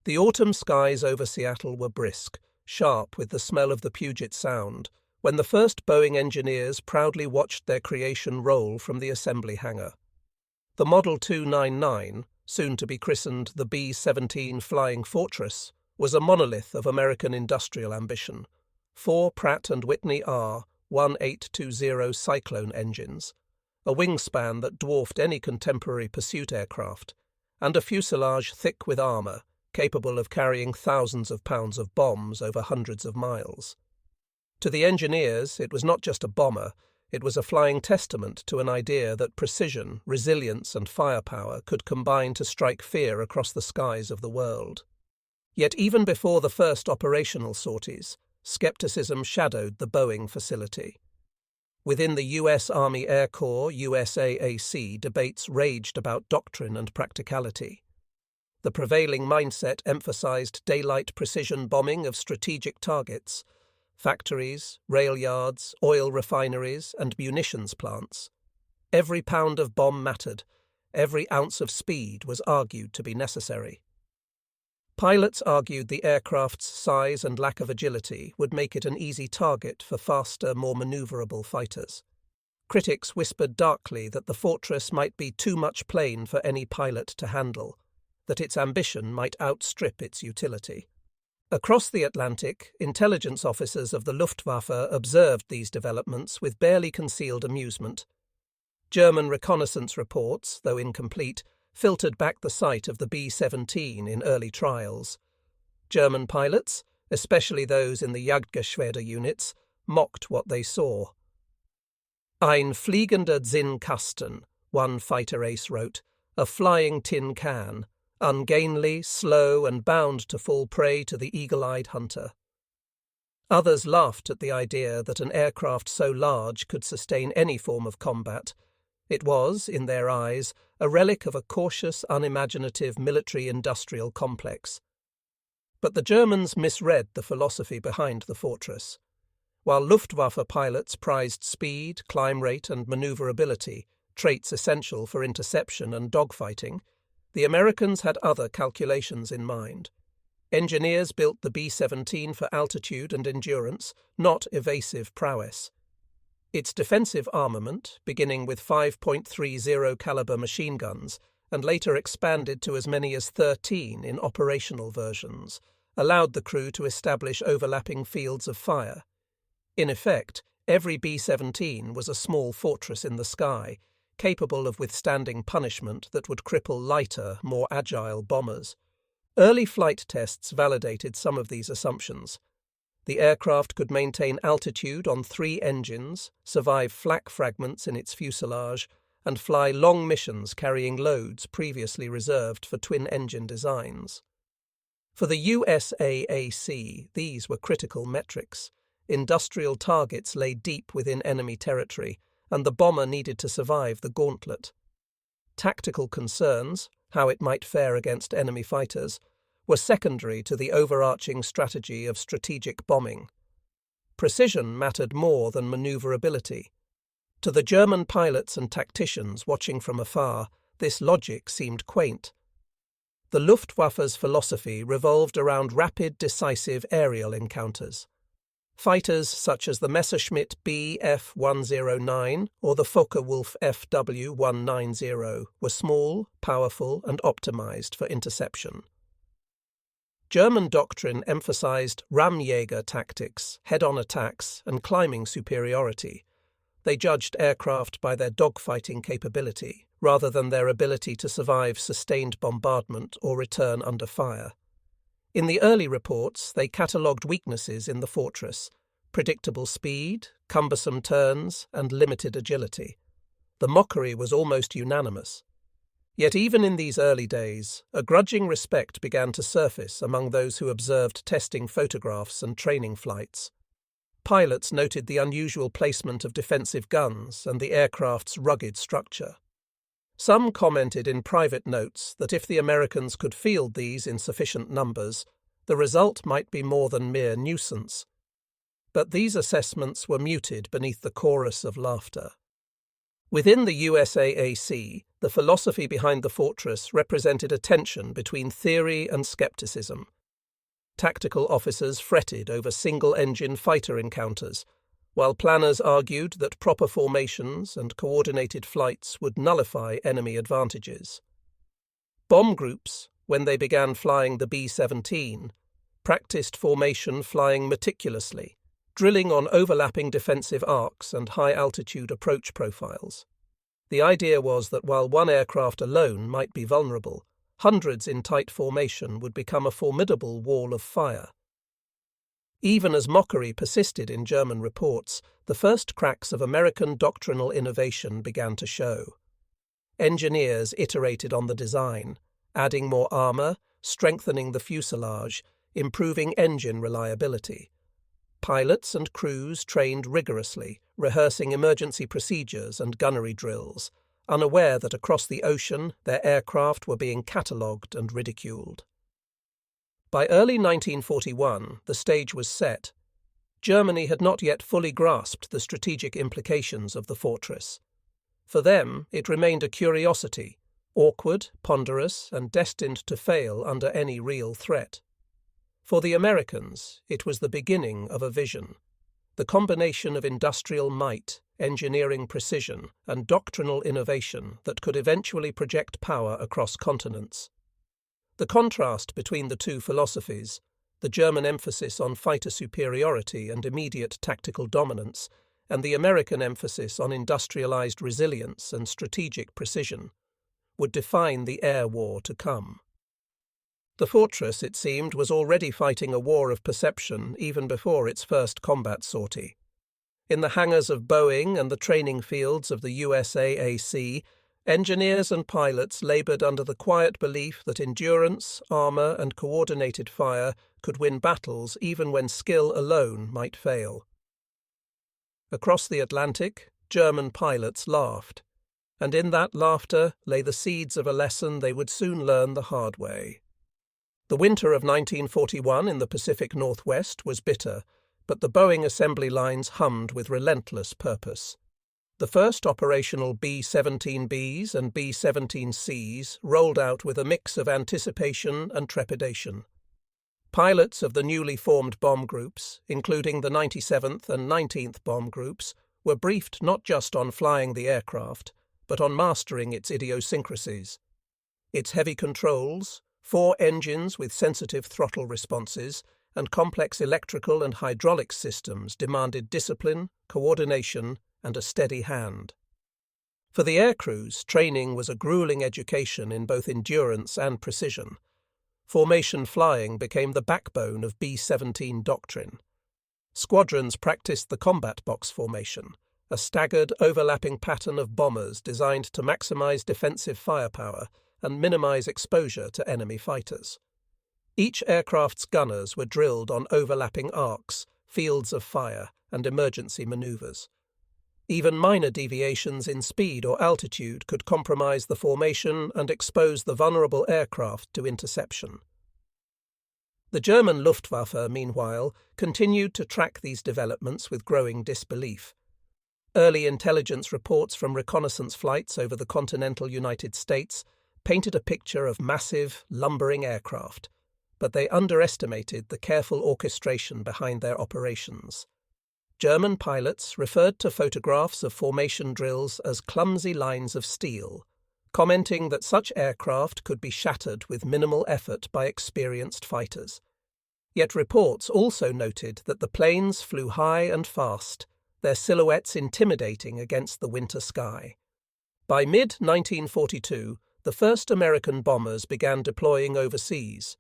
The autumn skies over Seattle were brisk, sharp with the smell of the Puget Sound, when the first Boeing engineers proudly watched their creation roll from the assembly hangar. The Model 299, soon to be christened the B-17 Flying Fortress, was a monolith of American industrial ambition. 4 Pratt & Whitney R-1820 Cyclone engines, a wingspan that dwarfed any contemporary pursuit aircraft, and a fuselage thick with armour, capable of carrying thousands of pounds of bombs over hundreds of miles. To the engineers, it was not just a bomber, it was a flying testament to an idea that precision, resilience, and firepower could combine to strike fear across the skies of the world. Yet even before the first operational sorties, skepticism shadowed the Boeing facility. Within the U.S. Army Air Corps USAAC, debates raged about doctrine and practicality. The prevailing mindset emphasized daylight precision bombing of strategic targets, factories, rail yards, oil refineries, and munitions plants. Every pound of bomb mattered, every ounce of speed was argued to be necessary. Pilots argued the aircraft's size and lack of agility would make it an easy target for faster, more maneuverable fighters. Critics whispered darkly that the Fortress might be too much plane for any pilot to handle, that its ambition might outstrip its utility. Across the Atlantic, intelligence officers of the Luftwaffe observed these developments with barely concealed amusement. German reconnaissance reports, though incomplete, filtered back the sight of the B-17 in early trials. German pilots, especially those in the Jagdgeschwader units, mocked what they saw. Ein fliegender Zinnkasten, one fighter ace wrote, a flying tin can, ungainly, slow, and bound to fall prey to the eagle-eyed hunter. Others laughed at the idea that an aircraft so large could sustain any form of combat. It was, in their eyes, a relic of a cautious, unimaginative military-industrial complex. But the Germans misread the philosophy behind the Fortress. While Luftwaffe pilots prized speed, climb rate, and maneuverability, traits essential for interception and dogfighting, the Americans had other calculations in mind. Engineers built the B-17 for altitude and endurance, not evasive prowess. Its defensive armament, beginning with 5.30 caliber machine guns and later expanded to as many as 13 in operational versions, allowed the crew to establish overlapping fields of fire. In effect, every B-17 was a small fortress in the sky, capable of withstanding punishment that would cripple lighter, more agile bombers. Early flight tests validated some of these assumptions. The aircraft could maintain altitude on 3 engines, survive flak fragments in its fuselage, and fly long missions carrying loads previously reserved for twin-engine designs. For the USAAC, these were critical metrics. Industrial targets lay deep within enemy territory, and the bomber needed to survive the gauntlet. Tactical concerns, how it might fare against enemy fighters, were secondary to the overarching strategy of strategic bombing. Precision mattered more than maneuverability. To the German pilots and tacticians watching from afar, this logic seemed quaint. The Luftwaffe's philosophy revolved around rapid, decisive aerial encounters. Fighters such as the Messerschmitt Bf-109 or the Focke-Wulf Fw-190 were small, powerful, and optimized for interception. German doctrine emphasized Ramjäger tactics, head-on attacks, and climbing superiority. They judged aircraft by their dogfighting capability, rather than their ability to survive sustained bombardment or return under fire. In the early reports, they catalogued weaknesses in the Fortress: predictable speed, cumbersome turns, and limited agility. The mockery was almost unanimous. Yet even in these early days, a grudging respect began to surface among those who observed testing photographs and training flights. Pilots noted the unusual placement of defensive guns and the aircraft's rugged structure. Some commented in private notes that if the Americans could field these in sufficient numbers, the result might be more than mere nuisance. But these assessments were muted beneath the chorus of laughter. Within the USAAC, the philosophy behind the fortress represented a tension between theory and skepticism. Tactical officers fretted over single-engine fighter encounters, while planners argued that proper formations and coordinated flights would nullify enemy advantages. Bomb groups, when they began flying the B-17, practiced formation flying meticulously, drilling on overlapping defensive arcs and high-altitude approach profiles. The idea was that while one aircraft alone might be vulnerable, hundreds in tight formation would become a formidable wall of fire. Even as mockery persisted in German reports, the first cracks of American doctrinal innovation began to show. Engineers iterated on the design, adding more armor, strengthening the fuselage, improving engine reliability. Pilots and crews trained rigorously, rehearsing emergency procedures and gunnery drills, unaware that across the ocean their aircraft were being catalogued and ridiculed. By early 1941, the stage was set. Germany had not yet fully grasped the strategic implications of the fortress. For them, it remained a curiosity, awkward, ponderous, and destined to fail under any real threat. For the Americans, it was the beginning of a vision. The combination of industrial might, engineering precision, and doctrinal innovation that could eventually project power across continents. The contrast between the two philosophies, the German emphasis on fighter superiority and immediate tactical dominance, and the American emphasis on industrialized resilience and strategic precision, would define the air war to come. The fortress, it seemed, was already fighting a war of perception even before its first combat sortie. In the hangars of Boeing and the training fields of the USAAC, engineers and pilots labored under the quiet belief that endurance, armor, and coordinated fire could win battles even when skill alone might fail. Across the Atlantic, German pilots laughed, and in that laughter lay the seeds of a lesson they would soon learn the hard way. The winter of 1941 in the Pacific Northwest was bitter, but the Boeing assembly lines hummed with relentless purpose. The first operational B-17Bs and B-17Cs rolled out with a mix of anticipation and trepidation. Pilots of the newly formed bomb groups, including the 97th and 19th bomb groups, were briefed not just on flying the aircraft, but on mastering its idiosyncrasies. Its heavy controls, 4 engines with sensitive throttle responses, and complex electrical and hydraulic systems demanded discipline, coordination, and a steady hand. For the aircrews, training was a grueling education in both endurance and precision. Formation flying became the backbone of B-17 doctrine. Squadrons practiced the combat box formation, a staggered, overlapping pattern of bombers designed to maximize defensive firepower and minimize exposure to enemy fighters. Each aircraft's gunners were drilled on overlapping arcs, fields of fire, and emergency maneuvers. Even minor deviations in speed or altitude could compromise the formation and expose the vulnerable aircraft to interception. The German Luftwaffe, meanwhile, continued to track these developments with growing disbelief. Early intelligence reports from reconnaissance flights over the continental United States painted a picture of massive, lumbering aircraft, but they underestimated the careful orchestration behind their operations. German pilots referred to photographs of formation drills as clumsy lines of steel, commenting that such aircraft could be shattered with minimal effort by experienced fighters. Yet reports also noted that the planes flew high and fast, their silhouettes intimidating against the winter sky. By mid-1942, the first American bombers began deploying overseas.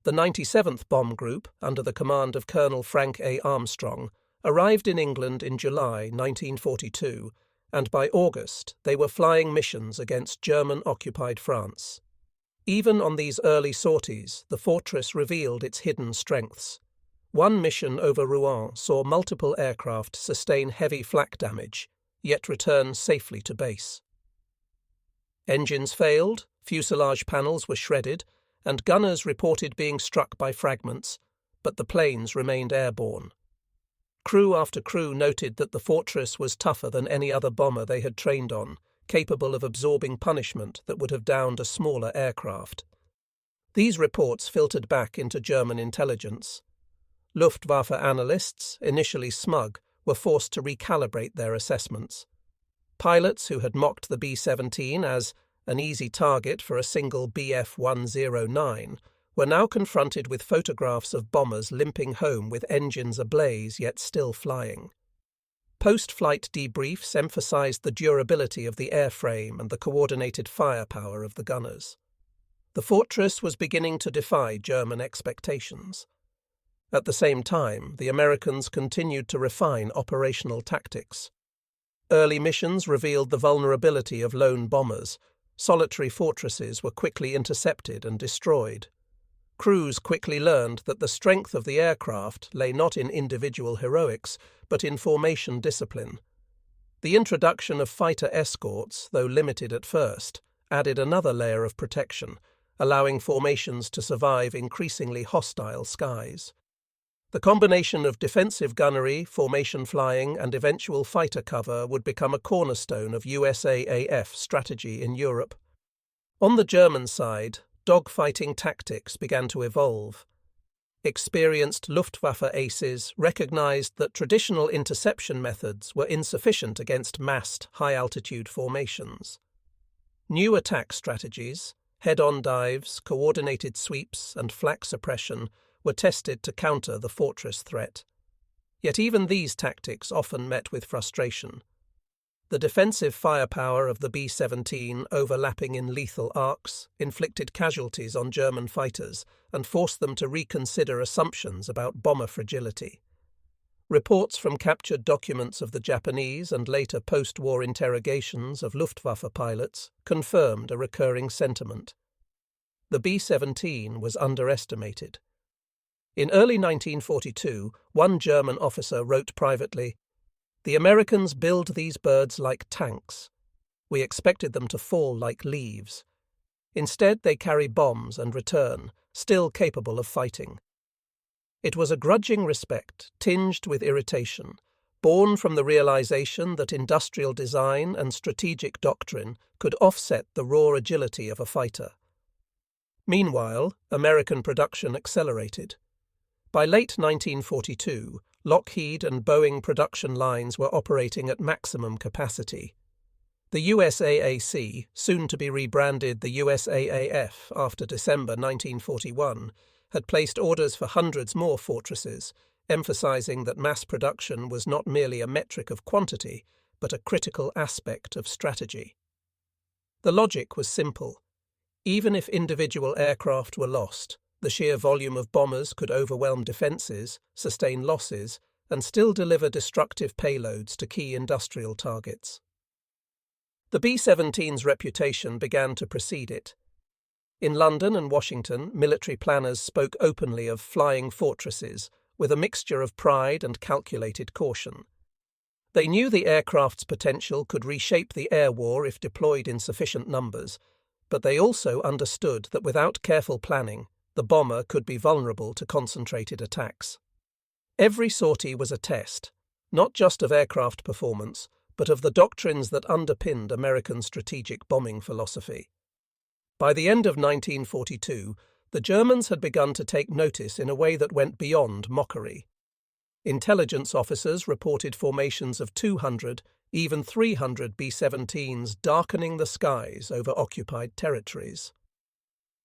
The 97th Bomb Group, under the command of Colonel Frank A. Armstrong, arrived in England in July 1942, and by August they were flying missions against German-occupied France. Even on these early sorties, the fortress revealed its hidden strengths. One mission over Rouen saw multiple aircraft sustain heavy flak damage, yet return safely to base. Engines failed, fuselage panels were shredded, and gunners reported being struck by fragments, but the planes remained airborne. Crew after crew noted that the Fortress was tougher than any other bomber they had trained on, capable of absorbing punishment that would have downed a smaller aircraft. These reports filtered back into German intelligence. Luftwaffe analysts, initially smug, were forced to recalibrate their assessments. Pilots who had mocked the B-17 as an easy target for a single Bf-109 were now confronted with photographs of bombers limping home with engines ablaze yet still flying. Post-flight debriefs emphasized the durability of the airframe and the coordinated firepower of the gunners. The Fortress was beginning to defy German expectations. At the same time, the Americans continued to refine operational tactics. Early missions revealed the vulnerability of lone bombers. Solitary fortresses were quickly intercepted and destroyed. Crews quickly learned that the strength of the aircraft lay not in individual heroics, but in formation discipline. The introduction of fighter escorts, though limited at first, added another layer of protection, allowing formations to survive increasingly hostile skies. The combination of defensive gunnery, formation flying, and eventual fighter cover would become a cornerstone of USAAF strategy in Europe. On the German side, dogfighting tactics began to evolve. Experienced Luftwaffe aces recognized that traditional interception methods were insufficient against massed, high-altitude formations. New attack strategies, head-on dives, coordinated sweeps, and flak suppression were tested to counter the Fortress threat. Yet even these tactics often met with frustration. The defensive firepower of the B-17, overlapping in lethal arcs, inflicted casualties on German fighters and forced them to reconsider assumptions about bomber fragility. Reports from captured documents of the Japanese and later post-war interrogations of Luftwaffe pilots confirmed a recurring sentiment. The B-17 was underestimated. In early 1942, one German officer wrote privately, "The Americans build these birds like tanks. We expected them to fall like leaves. Instead, they carry bombs and return, still capable of fighting." It was a grudging respect, tinged with irritation, born from the realization that industrial design and strategic doctrine could offset the raw agility of a fighter. Meanwhile, American production accelerated. By late 1942, Lockheed and Boeing production lines were operating at maximum capacity. The USAAC, soon to be rebranded the USAAF after December 1941, had placed orders for hundreds more fortresses, emphasizing that mass production was not merely a metric of quantity, but a critical aspect of strategy. The logic was simple. Even if individual aircraft were lost, the sheer volume of bombers could overwhelm defenses, sustain losses, and still deliver destructive payloads to key industrial targets. The B-17's reputation began to precede it. In London and Washington, military planners spoke openly of flying fortresses, with a mixture of pride and calculated caution. They knew the aircraft's potential could reshape the air war if deployed in sufficient numbers, but they also understood that without careful planning, the bomber could be vulnerable to concentrated attacks. Every sortie was a test, not just of aircraft performance, but of the doctrines that underpinned American strategic bombing philosophy. By the end of 1942, the Germans had begun to take notice in a way that went beyond mockery. Intelligence officers reported formations of 200, even 300 B-17s darkening the skies over occupied territories.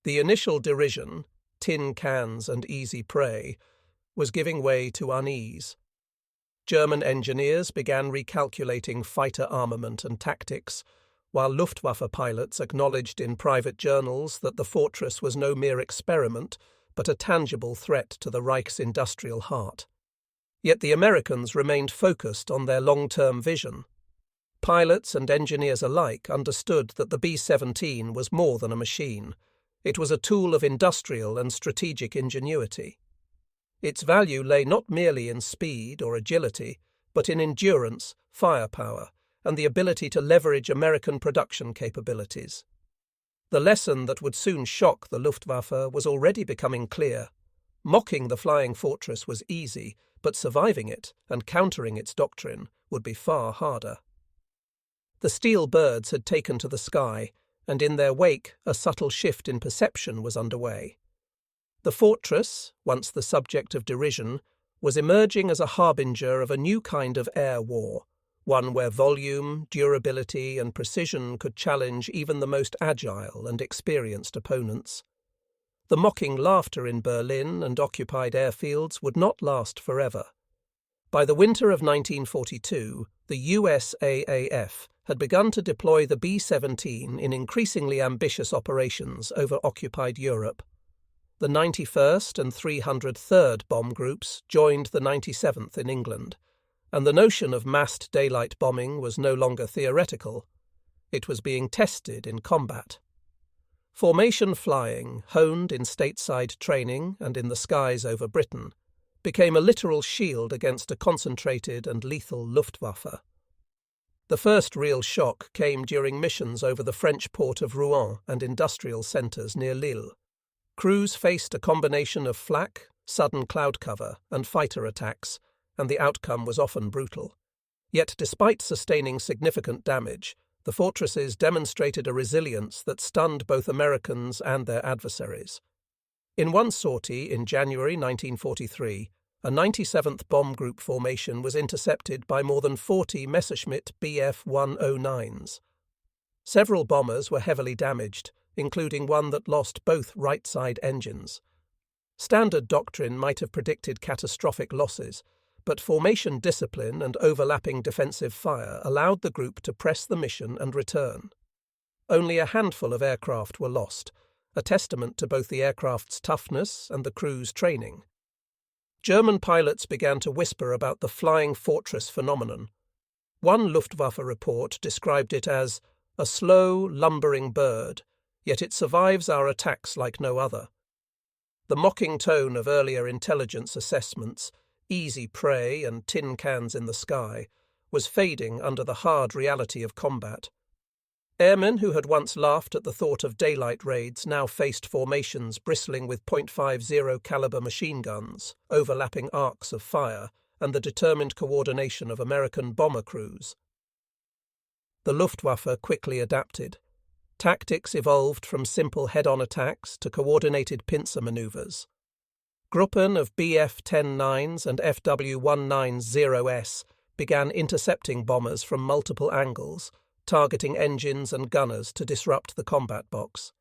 The initial derision, tin cans and easy prey, was giving way to unease. German engineers began recalculating fighter armament and tactics, while Luftwaffe pilots acknowledged in private journals that the Fortress was no mere experiment, but a tangible threat to the Reich's industrial heart. Yet the Americans remained focused on their long-term vision. Pilots and engineers alike understood that the B-17 was more than a machine. It was a tool of industrial and strategic ingenuity. Its value lay not merely in speed or agility, but in endurance, firepower, and the ability to leverage American production capabilities. The lesson that would soon shock the Luftwaffe was already becoming clear. Mocking the flying fortress was easy, but surviving it and countering its doctrine would be far harder. The steel birds had taken to the sky, and in their wake a subtle shift in perception was underway. The fortress, once the subject of derision, was emerging as a harbinger of a new kind of air war, one where volume, durability, and precision could challenge even the most agile and experienced opponents. The mocking laughter in Berlin and occupied airfields would not last forever. By the winter of 1942, the USAAF had begun to deploy the B-17 in increasingly ambitious operations over occupied Europe. The 91st and 303rd bomb groups joined the 97th in England, and the notion of massed daylight bombing was no longer theoretical. It was being tested in combat. Formation flying, honed in stateside training and in the skies over Britain, became a literal shield against a concentrated and lethal Luftwaffe. The first real shock came during missions over the French port of Rouen and industrial centres near Lille. Crews faced a combination of flak, sudden cloud cover, and fighter attacks, and the outcome was often brutal. Yet despite sustaining significant damage, the fortresses demonstrated a resilience that stunned both Americans and their adversaries. In one sortie in January 1943, a 97th Bomb Group formation was intercepted by more than 40 Messerschmitt Bf-109s. Several bombers were heavily damaged, including one that lost both right-side engines. Standard doctrine might have predicted catastrophic losses, but formation discipline and overlapping defensive fire allowed the group to press the mission and return. Only a handful of aircraft were lost, a testament to both the aircraft's toughness and the crew's training. German pilots began to whisper about the flying fortress phenomenon. One Luftwaffe report described it as a slow, lumbering bird, yet it survives our attacks like no other. The mocking tone of earlier intelligence assessments, easy prey and tin cans in the sky, was fading under the hard reality of combat. Airmen who had once laughed at the thought of daylight raids now faced formations bristling with .50 caliber machine guns, overlapping arcs of fire, and the determined coordination of American bomber crews. The Luftwaffe quickly adapted. Tactics evolved from simple head-on attacks to coordinated pincer maneuvers. Gruppen of Bf-10-9s and FW-190S began intercepting bombers from multiple angles, targeting engines and gunners to disrupt the combat box.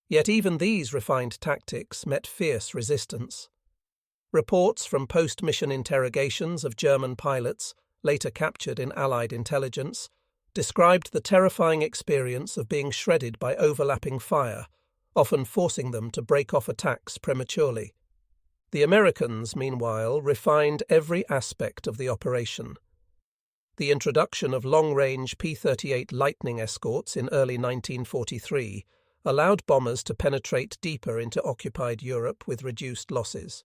Yet even these refined tactics met fierce resistance. Reports from post-mission interrogations of German pilots, later captured in Allied intelligence, described the terrifying experience of being shredded by overlapping fire, often forcing them to break off attacks prematurely. The Americans, meanwhile, refined every aspect of the operation. The introduction of long-range P-38 Lightning escorts in early 1943 allowed bombers to penetrate deeper into occupied Europe with reduced losses.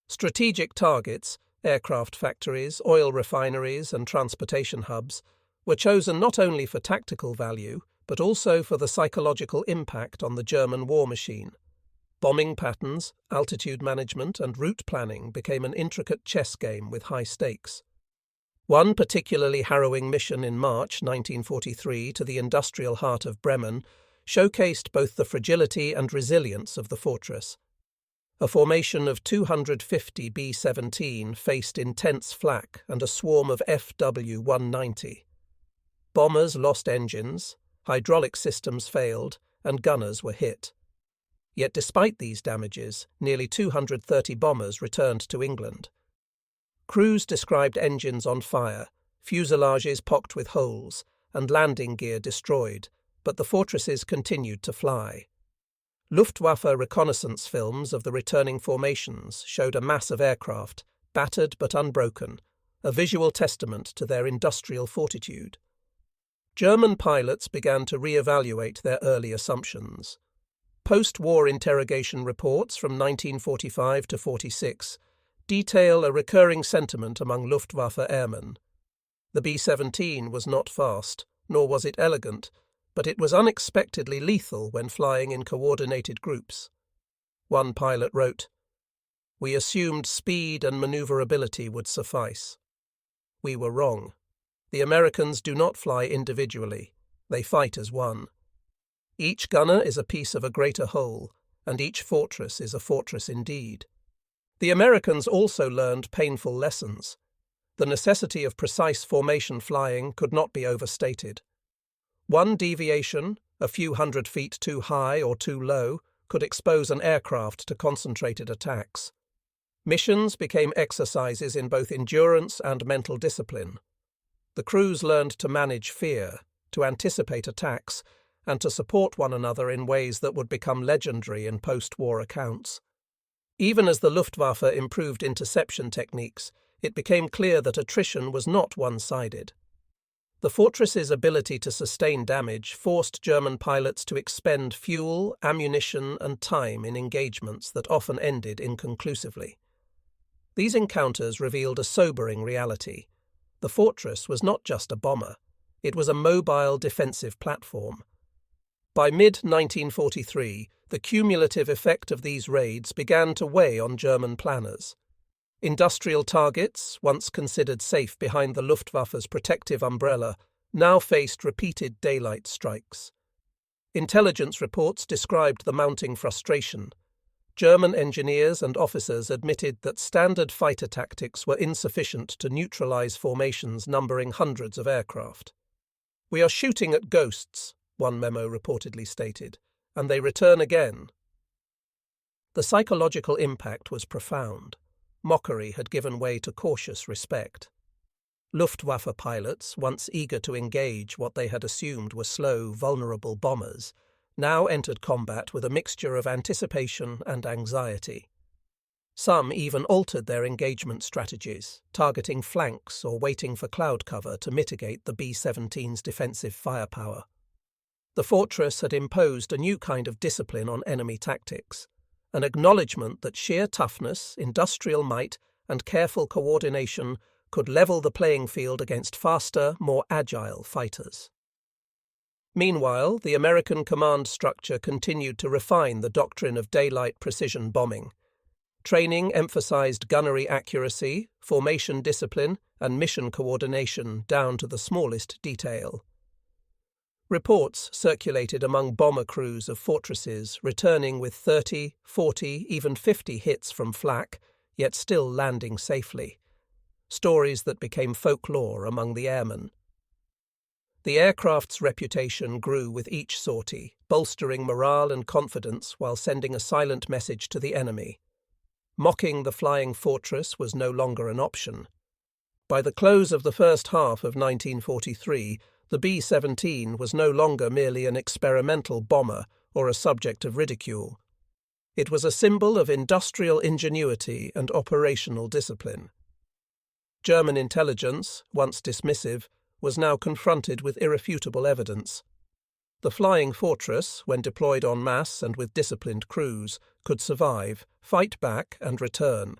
Strategic targets, aircraft factories, oil refineries, and transportation hubs were chosen not only for tactical value, but also for the psychological impact on the German war machine. Bombing patterns, altitude management, and route planning became an intricate chess game with high stakes. One particularly harrowing mission in March 1943 to the industrial heart of Bremen showcased both the fragility and resilience of the fortress. A formation of 250 B-17 faced intense flak and a swarm of FW-190. Bombers lost engines, hydraulic systems failed, and gunners were hit. Yet despite these damages, nearly 230 bombers returned to England. Crews described engines on fire, fuselages pocked with holes, and landing gear destroyed, but the fortresses continued to fly. Luftwaffe reconnaissance films of the returning formations showed a mass of aircraft, battered but unbroken, a visual testament to their industrial fortitude. German pilots began to re-evaluate their early assumptions. Post-war interrogation reports from 1945 to 46 detail a recurring sentiment among Luftwaffe airmen. The B-17 was not fast, nor was it elegant, but it was unexpectedly lethal when flying in coordinated groups. One pilot wrote, We assumed speed and maneuverability would suffice. We were wrong. The Americans do not fly individually. They fight as one. Each gunner is a piece of a greater whole, and each fortress is a fortress indeed. The Americans also learned painful lessons. The necessity of precise formation flying could not be overstated. One deviation, a few hundred feet too high or too low, could expose an aircraft to concentrated attacks. Missions became exercises in both endurance and mental discipline. The crews learned to manage fear, to anticipate attacks, and to support one another in ways that would become legendary in post-war accounts. Even as the Luftwaffe improved interception techniques, it became clear that attrition was not one-sided. The fortress's ability to sustain damage forced German pilots to expend fuel, ammunition, and time in engagements that often ended inconclusively. These encounters revealed a sobering reality. The fortress was not just a bomber. It was a mobile defensive platform. By mid-1943, the cumulative effect of these raids began to weigh on German planners. Industrial targets, once considered safe behind the Luftwaffe's protective umbrella, now faced repeated daylight strikes. Intelligence reports described the mounting frustration. German engineers and officers admitted that standard fighter tactics were insufficient to neutralize formations numbering hundreds of aircraft. "We are shooting at ghosts," one memo reportedly stated, "and they return again." The psychological impact was profound. Mockery had given way to cautious respect. Luftwaffe pilots, once eager to engage what they had assumed were slow, vulnerable bombers, now entered combat with a mixture of anticipation and anxiety. Some even altered their engagement strategies, targeting flanks or waiting for cloud cover to mitigate the B-17's defensive firepower. The fortress had imposed a new kind of discipline on enemy tactics, an acknowledgement that sheer toughness, industrial might, and careful coordination could level the playing field against faster, more agile fighters. Meanwhile, the American command structure continued to refine the doctrine of daylight precision bombing. Training emphasized gunnery accuracy, formation discipline, and mission coordination down to the smallest detail. Reports circulated among bomber crews of fortresses returning with 30, 40, even 50 hits from flak, yet still landing safely. Stories that became folklore among the airmen. The aircraft's reputation grew with each sortie, bolstering morale and confidence while sending a silent message to the enemy. Mocking the flying fortress was no longer an option. By the close of the first half of 1943, the B-17 was no longer merely an experimental bomber or a subject of ridicule. It was a symbol of industrial ingenuity and operational discipline. German intelligence, once dismissive, was now confronted with irrefutable evidence. The flying fortress, when deployed en masse and with disciplined crews, could survive, fight back, and return,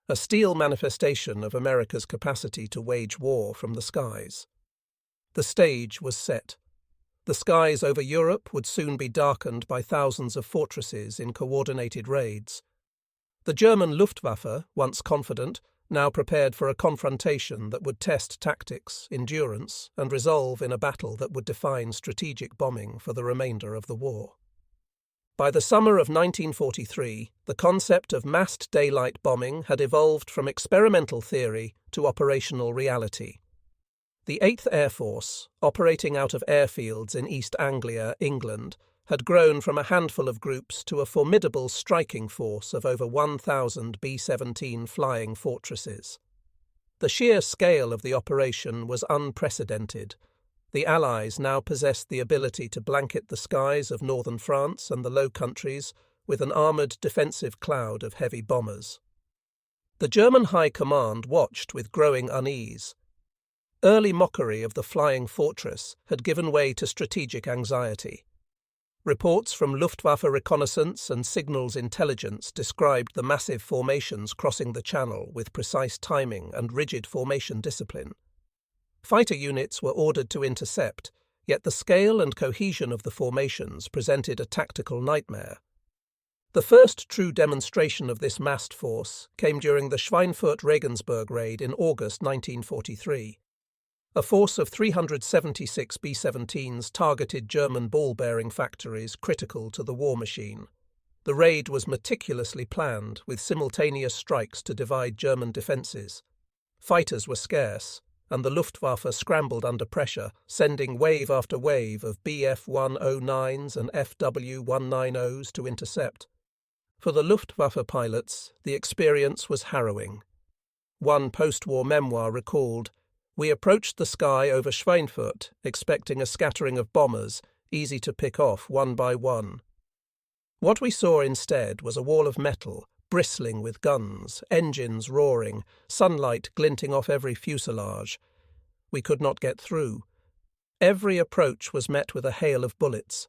a steel manifestation of America's capacity to wage war from the skies. The stage was set. The skies over Europe would soon be darkened by thousands of fortresses in coordinated raids. The German Luftwaffe, once confident, now prepared for a confrontation that would test tactics, endurance, and resolve in a battle that would define strategic bombing for the remainder of the war. By the summer of 1943, the concept of massed daylight bombing had evolved from experimental theory to operational reality. The 8th Air Force, operating out of airfields in East Anglia, England, had grown from a handful of groups to a formidable striking force of over 1,000 B-17 flying fortresses. The sheer scale of the operation was unprecedented. The Allies now possessed the ability to blanket the skies of northern France and the Low Countries with an armoured defensive cloud of heavy bombers. The German High Command watched with growing unease. Early mockery of the flying fortress had given way to strategic anxiety. Reports from Luftwaffe reconnaissance and signals intelligence described the massive formations crossing the Channel with precise timing and rigid formation discipline. Fighter units were ordered to intercept, yet the scale and cohesion of the formations presented a tactical nightmare. The first true demonstration of this massed force came during the Schweinfurt Regensburg raid in August 1943. A force of 376 B-17s targeted German ball-bearing factories critical to the war machine. The raid was meticulously planned, with simultaneous strikes to divide German defences. Fighters were scarce, and the Luftwaffe scrambled under pressure, sending wave after wave of Bf-109s and Fw-190s to intercept. For the Luftwaffe pilots, the experience was harrowing. One post-war memoir recalled, "We approached the sky over Schweinfurt, expecting a scattering of bombers, easy to pick off one by one. What we saw instead was a wall of metal, bristling with guns, engines roaring, sunlight glinting off every fuselage. We could not get through. Every approach was met with a hail of bullets."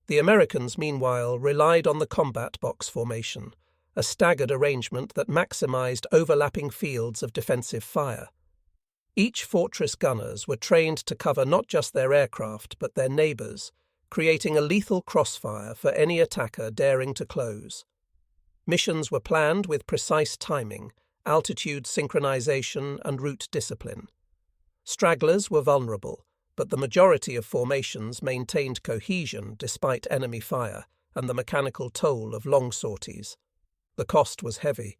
The Americans, meanwhile, relied on the combat box formation, a staggered arrangement that maximized overlapping fields of defensive fire. Each fortress gunners were trained to cover not just their aircraft but their neighbours, creating a lethal crossfire for any attacker daring to close. Missions were planned with precise timing, altitude synchronization, and route discipline. Stragglers were vulnerable, but the majority of formations maintained cohesion despite enemy fire and the mechanical toll of long sorties. The cost was heavy.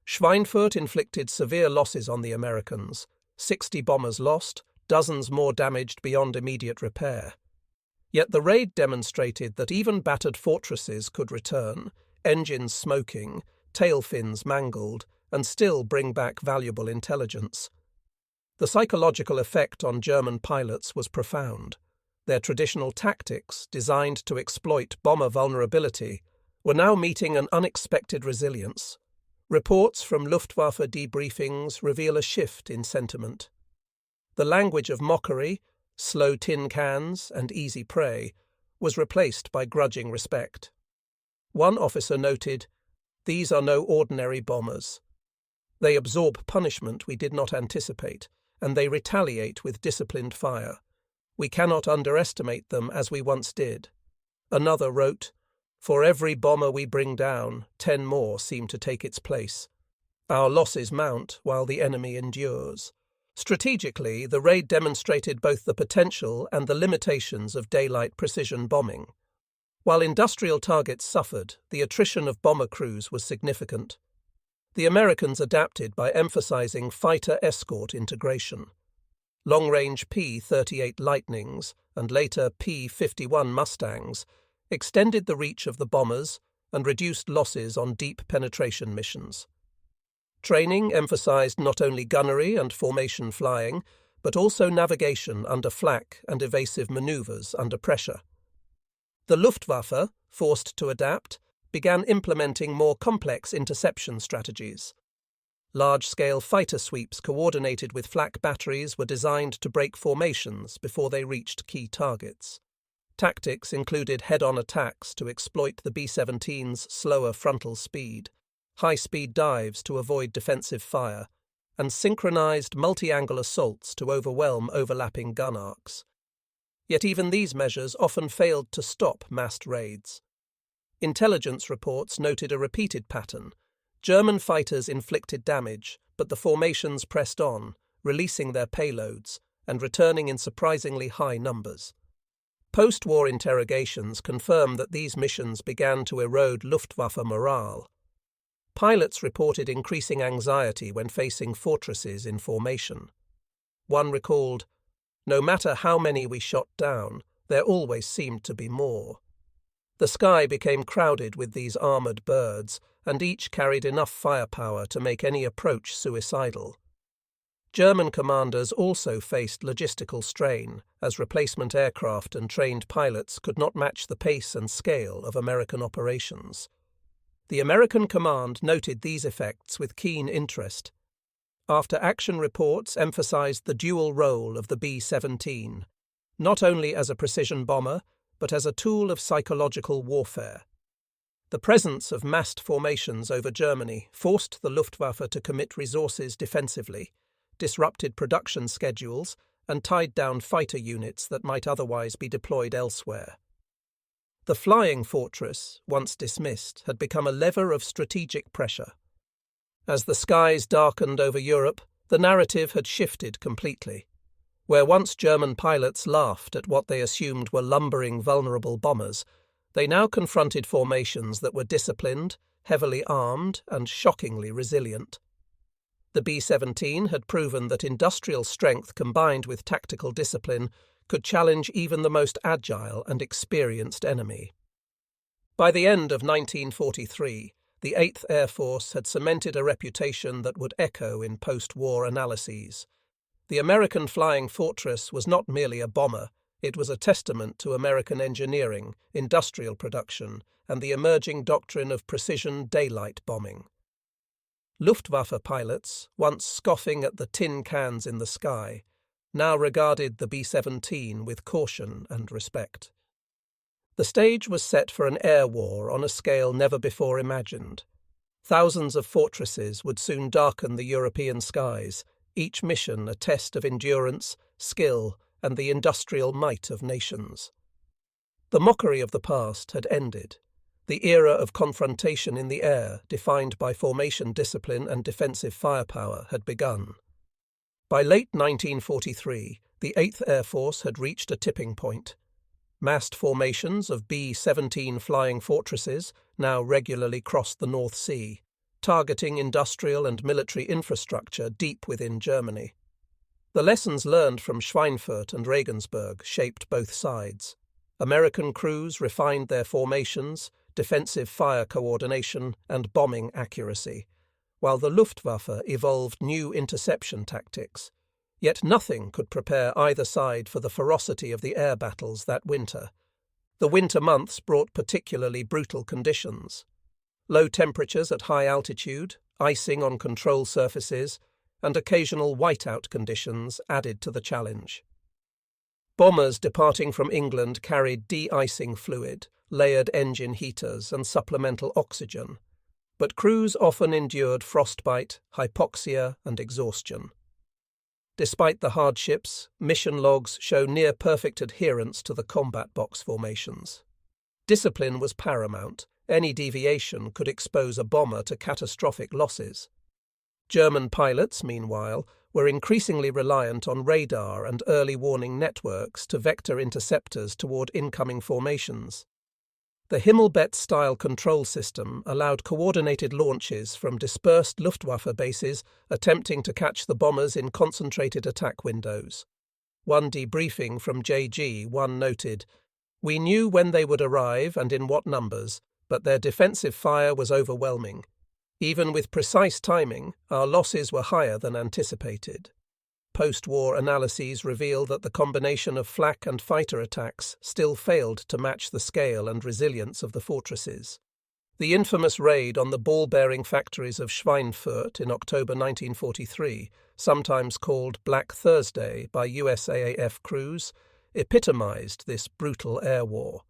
Schweinfurt inflicted severe losses on the Americans, 60 bombers lost, dozens more damaged beyond immediate repair. Yet the raid demonstrated that even battered fortresses could return, engines smoking, tail fins mangled, and still bring back valuable intelligence. The psychological effect on German pilots was profound. Their traditional tactics, designed to exploit bomber vulnerability, were now meeting an unexpected resilience. Reports from Luftwaffe debriefings reveal a shift in sentiment. The language of mockery, slow tin cans, and easy prey was replaced by grudging respect. One officer noted, "These are no ordinary bombers. They absorb punishment we did not anticipate, and they retaliate with disciplined fire. We cannot underestimate them as we once did." Another wrote, "For every bomber we bring down, 10 more seem to take its place. Our losses mount while the enemy endures." Strategically, the raid demonstrated both the potential and the limitations of daylight precision bombing. While industrial targets suffered, the attrition of bomber crews was significant. The Americans adapted by emphasizing fighter escort integration. Long-range P-38 Lightnings and later P-51 Mustangs extended the reach of the bombers and reduced losses on deep penetration missions. Training emphasized not only gunnery and formation flying, but also navigation under flak and evasive maneuvers under pressure. The Luftwaffe, forced to adapt, began implementing more complex interception strategies. Large-scale fighter sweeps coordinated with flak batteries were designed to break formations before they reached key targets. Tactics included head-on attacks to exploit the B-17's slower frontal speed, high-speed dives to avoid defensive fire, and synchronized multi-angle assaults to overwhelm overlapping gun arcs. Yet even these measures often failed to stop massed raids. Intelligence reports noted a repeated pattern. German fighters inflicted damage, but the formations pressed on, releasing their payloads and returning in surprisingly high numbers. Post-war interrogations confirm that these missions began to erode Luftwaffe morale. Pilots reported increasing anxiety when facing fortresses in formation. One recalled, "No matter how many we shot down, there always seemed to be more." The sky became crowded with these armoured birds, and each carried enough firepower to make any approach suicidal. German commanders also faced logistical strain, as replacement aircraft and trained pilots could not match the pace and scale of American operations. The American command noted these effects with keen interest. After-action reports emphasized the dual role of the B-17, not only as a precision bomber, but as a tool of psychological warfare. The presence of massed formations over Germany forced the Luftwaffe to commit resources defensively, disrupted production schedules, and tied down fighter units that might otherwise be deployed elsewhere. The flying fortress, once dismissed, had become a lever of strategic pressure. As the skies darkened over Europe, the narrative had shifted completely. Where once German pilots laughed at what they assumed were lumbering, vulnerable bombers, they now confronted formations that were disciplined, heavily armed, and shockingly resilient. The B-17 had proven that industrial strength combined with tactical discipline could challenge even the most agile and experienced enemy. By the end of 1943, the 8th Air Force had cemented a reputation that would echo in post-war analyses. The American Flying Fortress was not merely a bomber, it was a testament to American engineering, industrial production, and the emerging doctrine of precision daylight bombing. Luftwaffe pilots, once scoffing at the tin cans in the sky, now regarded the B-17 with caution and respect. The stage was set for an air war on a scale never before imagined. Thousands of fortresses would soon darken the European skies, each mission a test of endurance, skill, and the industrial might of nations. The mockery of the past had ended. The era of confrontation in the air, defined by formation discipline and defensive firepower, had begun. By late 1943, the 8th Air Force had reached a tipping point. Massed formations of B-17 flying fortresses now regularly crossed the North Sea, targeting industrial and military infrastructure deep within Germany. The lessons learned from Schweinfurt and Regensburg shaped both sides. American crews refined their formations, defensive fire coordination, and bombing accuracy, while the Luftwaffe evolved new interception tactics. Yet nothing could prepare either side for the ferocity of the air battles that winter. The winter months brought particularly brutal conditions. Low temperatures at high altitude, icing on control surfaces, and occasional whiteout conditions added to the challenge. Bombers departing from England carried de-icing fluid, layered engine heaters, and supplemental oxygen, but crews often endured frostbite, hypoxia, and exhaustion. Despite the hardships, mission logs show near-perfect adherence to the combat box formations. Discipline was paramount. Any deviation could expose a bomber to catastrophic losses. German pilots, meanwhile, were increasingly reliant on radar and early warning networks to vector interceptors toward incoming formations. The Himmelbett-style control system allowed coordinated launches from dispersed Luftwaffe bases attempting to catch the bombers in concentrated attack windows. One debriefing from JG-1 noted, "We knew when they would arrive and in what numbers, but their defensive fire was overwhelming. Even with precise timing, our losses were higher than anticipated." Post-war analyses reveal that the combination of flak and fighter attacks still failed to match the scale and resilience of the fortresses. The infamous raid on the ball-bearing factories of Schweinfurt in October 1943, sometimes called Black Thursday by USAAF crews, epitomized this brutal air war.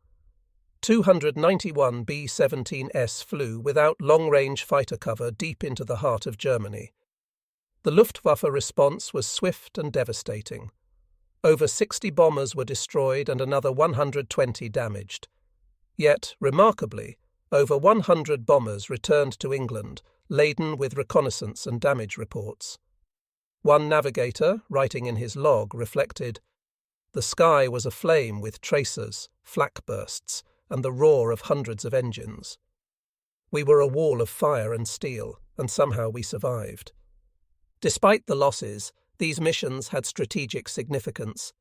291 B-17s flew without long-range fighter cover deep into the heart of Germany. The Luftwaffe response was swift and devastating. Over 60 bombers were destroyed and another 120 damaged. Yet, remarkably, over 100 bombers returned to England, laden with reconnaissance and damage reports. One navigator, writing in his log, reflected, "The sky was aflame with tracers, flak bursts, and the roar of hundreds of engines. We were a wall of fire and steel, and somehow we survived." Despite the losses, these missions had strategic significance.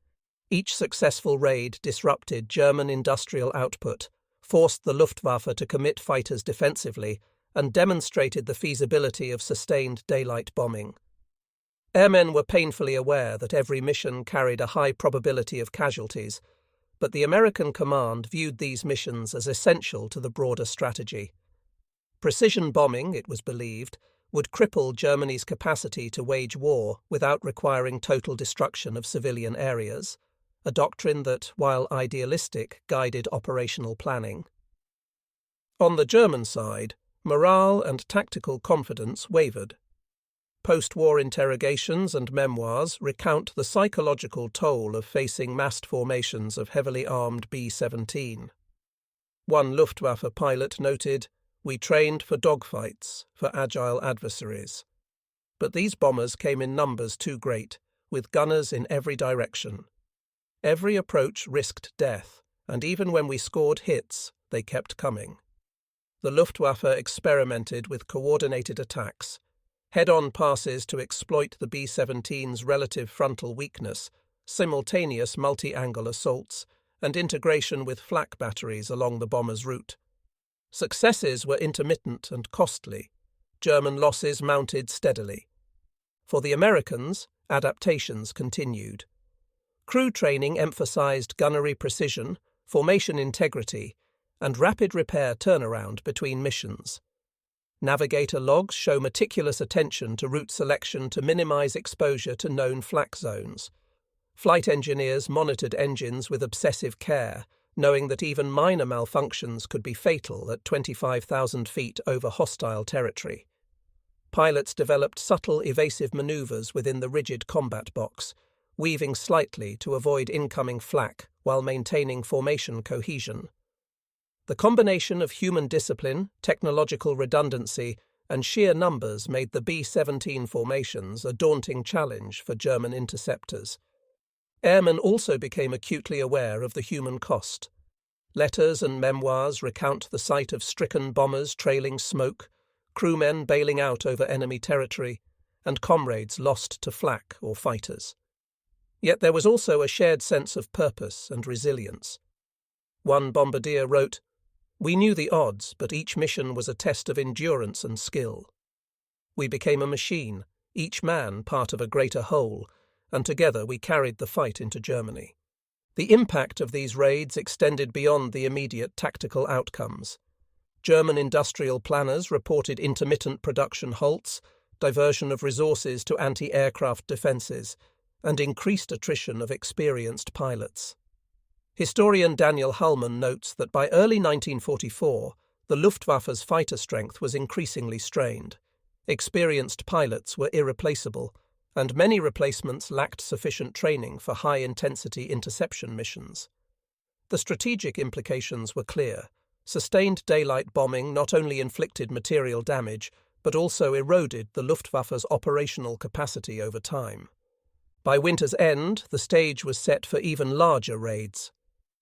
Each successful raid disrupted German industrial output, forced the Luftwaffe to commit fighters defensively, and demonstrated the feasibility of sustained daylight bombing. Airmen were painfully aware that every mission carried a high probability of casualties, but the American command viewed these missions as essential to the broader strategy. Precision bombing, it was believed, would cripple Germany's capacity to wage war without requiring total destruction of civilian areas, a doctrine that, while idealistic, guided operational planning. On the German side, morale and tactical confidence wavered. Post-war interrogations and memoirs recount the psychological toll of facing massed formations of heavily armed B-17. One Luftwaffe pilot noted, "We trained for dogfights, for agile adversaries." But these bombers came in numbers too great, with gunners in every direction. Every approach risked death, and even when we scored hits, they kept coming. The Luftwaffe experimented with coordinated attacks, head-on passes to exploit the B-17's relative frontal weakness, simultaneous multi-angle assaults, and integration with flak batteries along the bomber's route. Successes were intermittent and costly. German losses mounted steadily. For the Americans, adaptations continued. Crew training emphasized gunnery precision, formation integrity, and rapid repair turnaround between missions. Navigator logs show meticulous attention to route selection to minimize exposure to known flak zones. Flight engineers monitored engines with obsessive care, knowing that even minor malfunctions could be fatal at 25,000 feet over hostile territory. Pilots developed subtle evasive maneuvers within the rigid combat box, weaving slightly to avoid incoming flak while maintaining formation cohesion. The combination of human discipline, technological redundancy, and sheer numbers made the B-17 formations a daunting challenge for German interceptors. Airmen also became acutely aware of the human cost. Letters and memoirs recount the sight of stricken bombers trailing smoke, crewmen bailing out over enemy territory, and comrades lost to flak or fighters. Yet there was also a shared sense of purpose and resilience. One bombardier wrote, "We knew the odds, but each mission was a test of endurance and skill. We became a machine, each man part of a greater whole, and together we carried the fight into Germany." The impact of these raids extended beyond the immediate tactical outcomes. German industrial planners reported intermittent production halts, diversion of resources to anti-aircraft defences, and increased attrition of experienced pilots. Historian Daniel Hallman notes that by early 1944, the Luftwaffe's fighter strength was increasingly strained. Experienced pilots were irreplaceable, and many replacements lacked sufficient training for high-intensity interception missions. The strategic implications were clear. Sustained daylight bombing not only inflicted material damage, but also eroded the Luftwaffe's operational capacity over time. By winter's end, the stage was set for even larger raids.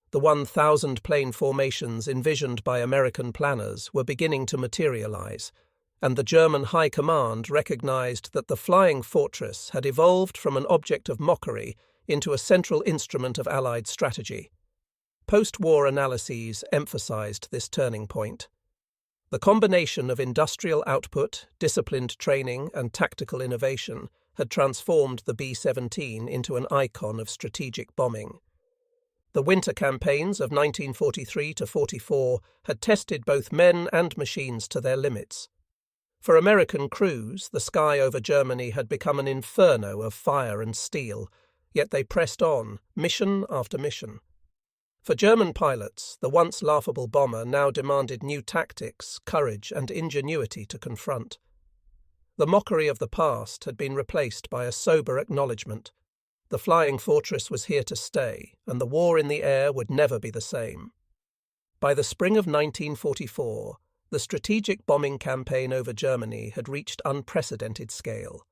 The 1,000-plane formations envisioned by American planners were beginning to materialize, and the German High Command recognized that the flying fortress had evolved from an object of mockery into a central instrument of Allied strategy. Post-war analyses emphasized this turning point. The combination of industrial output, disciplined training, and tactical innovation had transformed the B-17 into an icon of strategic bombing. The winter campaigns of 1943 to 44 had tested both men and machines to their limits. For American crews, the sky over Germany had become an inferno of fire and steel, yet they pressed on, mission after mission. For German pilots, the once laughable bomber now demanded new tactics, courage, and ingenuity to confront. The mockery of the past had been replaced by a sober acknowledgement. The flying fortress was here to stay, and the war in the air would never be the same. By the spring of 1944, the strategic bombing campaign over Germany had reached unprecedented scale.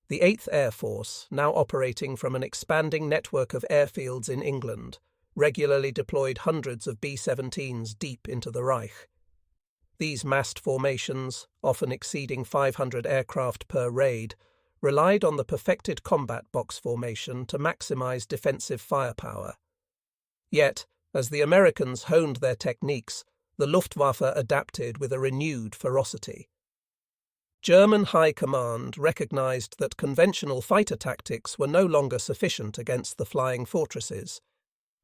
The 8th Air Force, now operating from an expanding network of airfields in England, regularly deployed hundreds of B-17s deep into the Reich. These massed formations, often exceeding 500 aircraft per raid, relied on the perfected combat box formation to maximize defensive firepower. Yet, as the Americans honed their techniques, the Luftwaffe adapted with a renewed ferocity. German High Command recognized that conventional fighter tactics were no longer sufficient against the flying fortresses.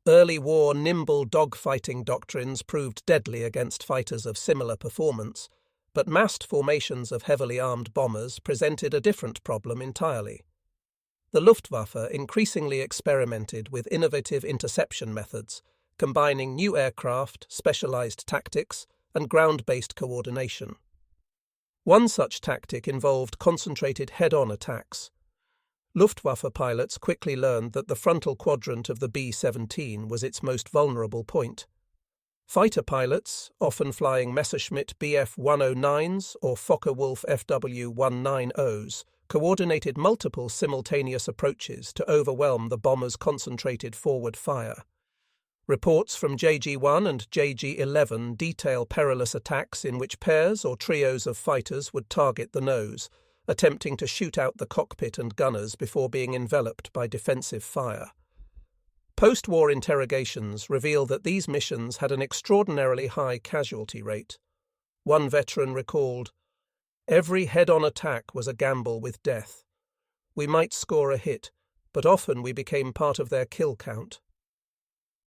Early war nimble dogfighting doctrines proved deadly against fighters of similar performance, but massed formations of heavily armed bombers presented a different problem entirely. The Luftwaffe increasingly experimented with innovative interception methods, combining new aircraft, specialized tactics, and ground-based coordination. One such tactic involved concentrated head-on attacks. Luftwaffe pilots quickly learned that the frontal quadrant of the B-17 was its most vulnerable point. Fighter pilots, often flying Messerschmitt Bf-109s or Focke-Wulf FW-190s, coordinated multiple simultaneous approaches to overwhelm the bomber's concentrated forward fire. Reports from JG-1 and JG-11 detail perilous attacks in which pairs or trios of fighters would target the nose, attempting to shoot out the cockpit and gunners before being enveloped by defensive fire. Post-war interrogations reveal that these missions had an extraordinarily high casualty rate. One veteran recalled, "Every head-on attack was a gamble with death. We might score a hit, but often we became part of their kill count."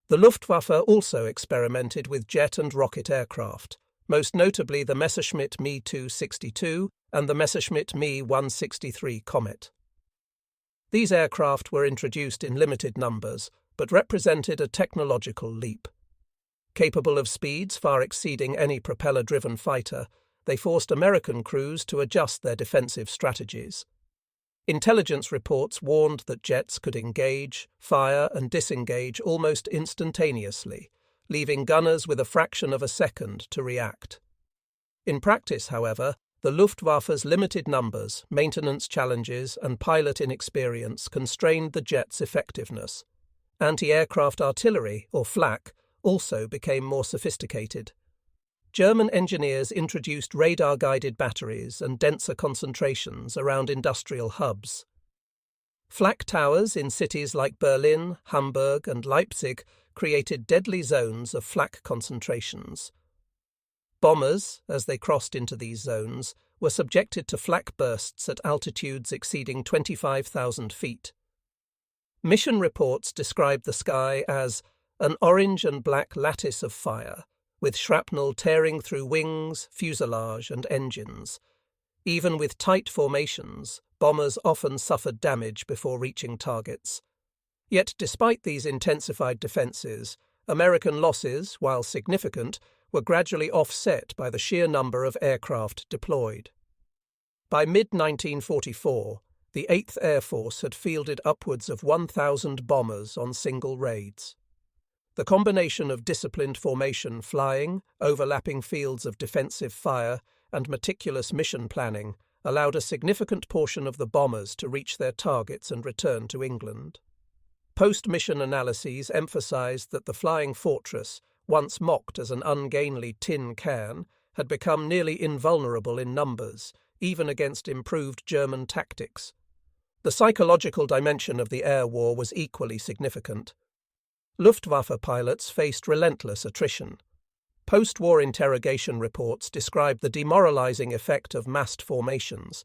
The Luftwaffe also experimented with jet and rocket aircraft, most notably the Messerschmitt Me 262 and the Messerschmitt Me 163 Comet. These aircraft were introduced in limited numbers, but represented a technological leap. Capable of speeds far exceeding any propeller-driven fighter, they forced American crews to adjust their defensive strategies. Intelligence reports warned that jets could engage, fire, and disengage almost instantaneously, leaving gunners with a fraction of a second to react. In practice, however, the Luftwaffe's limited numbers, maintenance challenges, and pilot inexperience constrained the jet's effectiveness. Anti-aircraft artillery, or flak, also became more sophisticated. German engineers introduced radar-guided batteries and denser concentrations around industrial hubs. Flak towers in cities like Berlin, Hamburg, and Leipzig created deadly zones of flak concentrations. Bombers, as they crossed into these zones, were subjected to flak bursts at altitudes exceeding 25,000 feet. Mission reports described the sky as an orange and black lattice of fire, with shrapnel tearing through wings, fuselage, and engines. Even with tight formations, bombers often suffered damage before reaching targets. Yet despite these intensified defences, American losses, while significant, were gradually offset by the sheer number of aircraft deployed. By mid-1944, the 8th Air Force had fielded upwards of 1,000 bombers on single raids. The combination of disciplined formation flying, overlapping fields of defensive fire, and meticulous mission planning allowed a significant portion of the bombers to reach their targets and return to England. Post-mission analyses emphasized that the Flying Fortress, once mocked as an ungainly tin can, had become nearly invulnerable in numbers, even against improved German tactics. The psychological dimension of the air war was equally significant. Luftwaffe pilots faced relentless attrition. Post-war interrogation reports described the demoralizing effect of massed formations.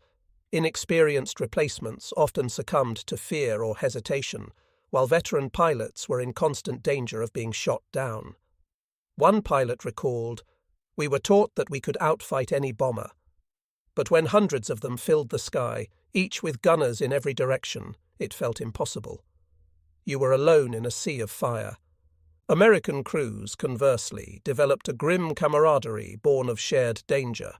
Inexperienced replacements often succumbed to fear or hesitation, while veteran pilots were in constant danger of being shot down. One pilot recalled, "We were taught that we could outfight any bomber. But when hundreds of them filled the sky, each with gunners in every direction, it felt impossible. You were alone in a sea of fire." American crews, conversely, developed a grim camaraderie born of shared danger.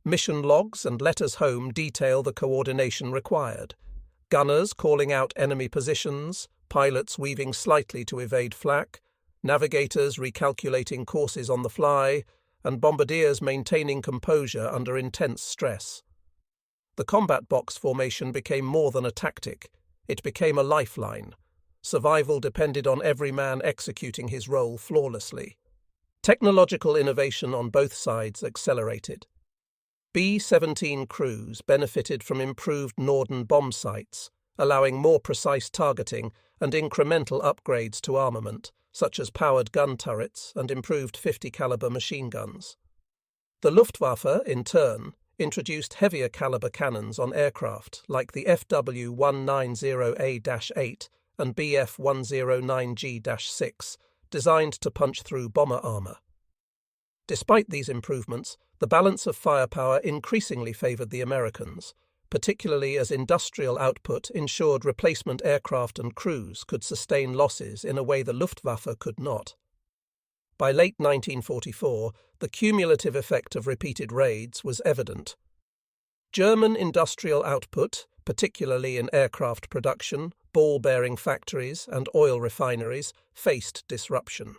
Mission logs and letters home detail the coordination required. Gunners calling out enemy positions, pilots weaving slightly to evade flak, navigators recalculating courses on the fly, and bombardiers maintaining composure under intense stress. The combat box formation became more than a tactic. It became a lifeline. Survival depended on every man executing his role flawlessly. Technological innovation on both sides accelerated. B-17 crews benefited from improved Norden bomb sights, allowing more precise targeting and incremental upgrades to armament, such as powered gun turrets and improved 50-caliber machine guns. The Luftwaffe, in turn, introduced heavier caliber cannons on aircraft like the FW-190A-8 and Bf-109G-6, designed to punch through bomber armor. Despite these improvements, the balance of firepower increasingly favored the Americans, particularly as industrial output ensured replacement aircraft and crews could sustain losses in a way the Luftwaffe could not. By late 1944, the cumulative effect of repeated raids was evident. German industrial output, particularly in aircraft production, ball-bearing factories, and oil refineries, faced disruption.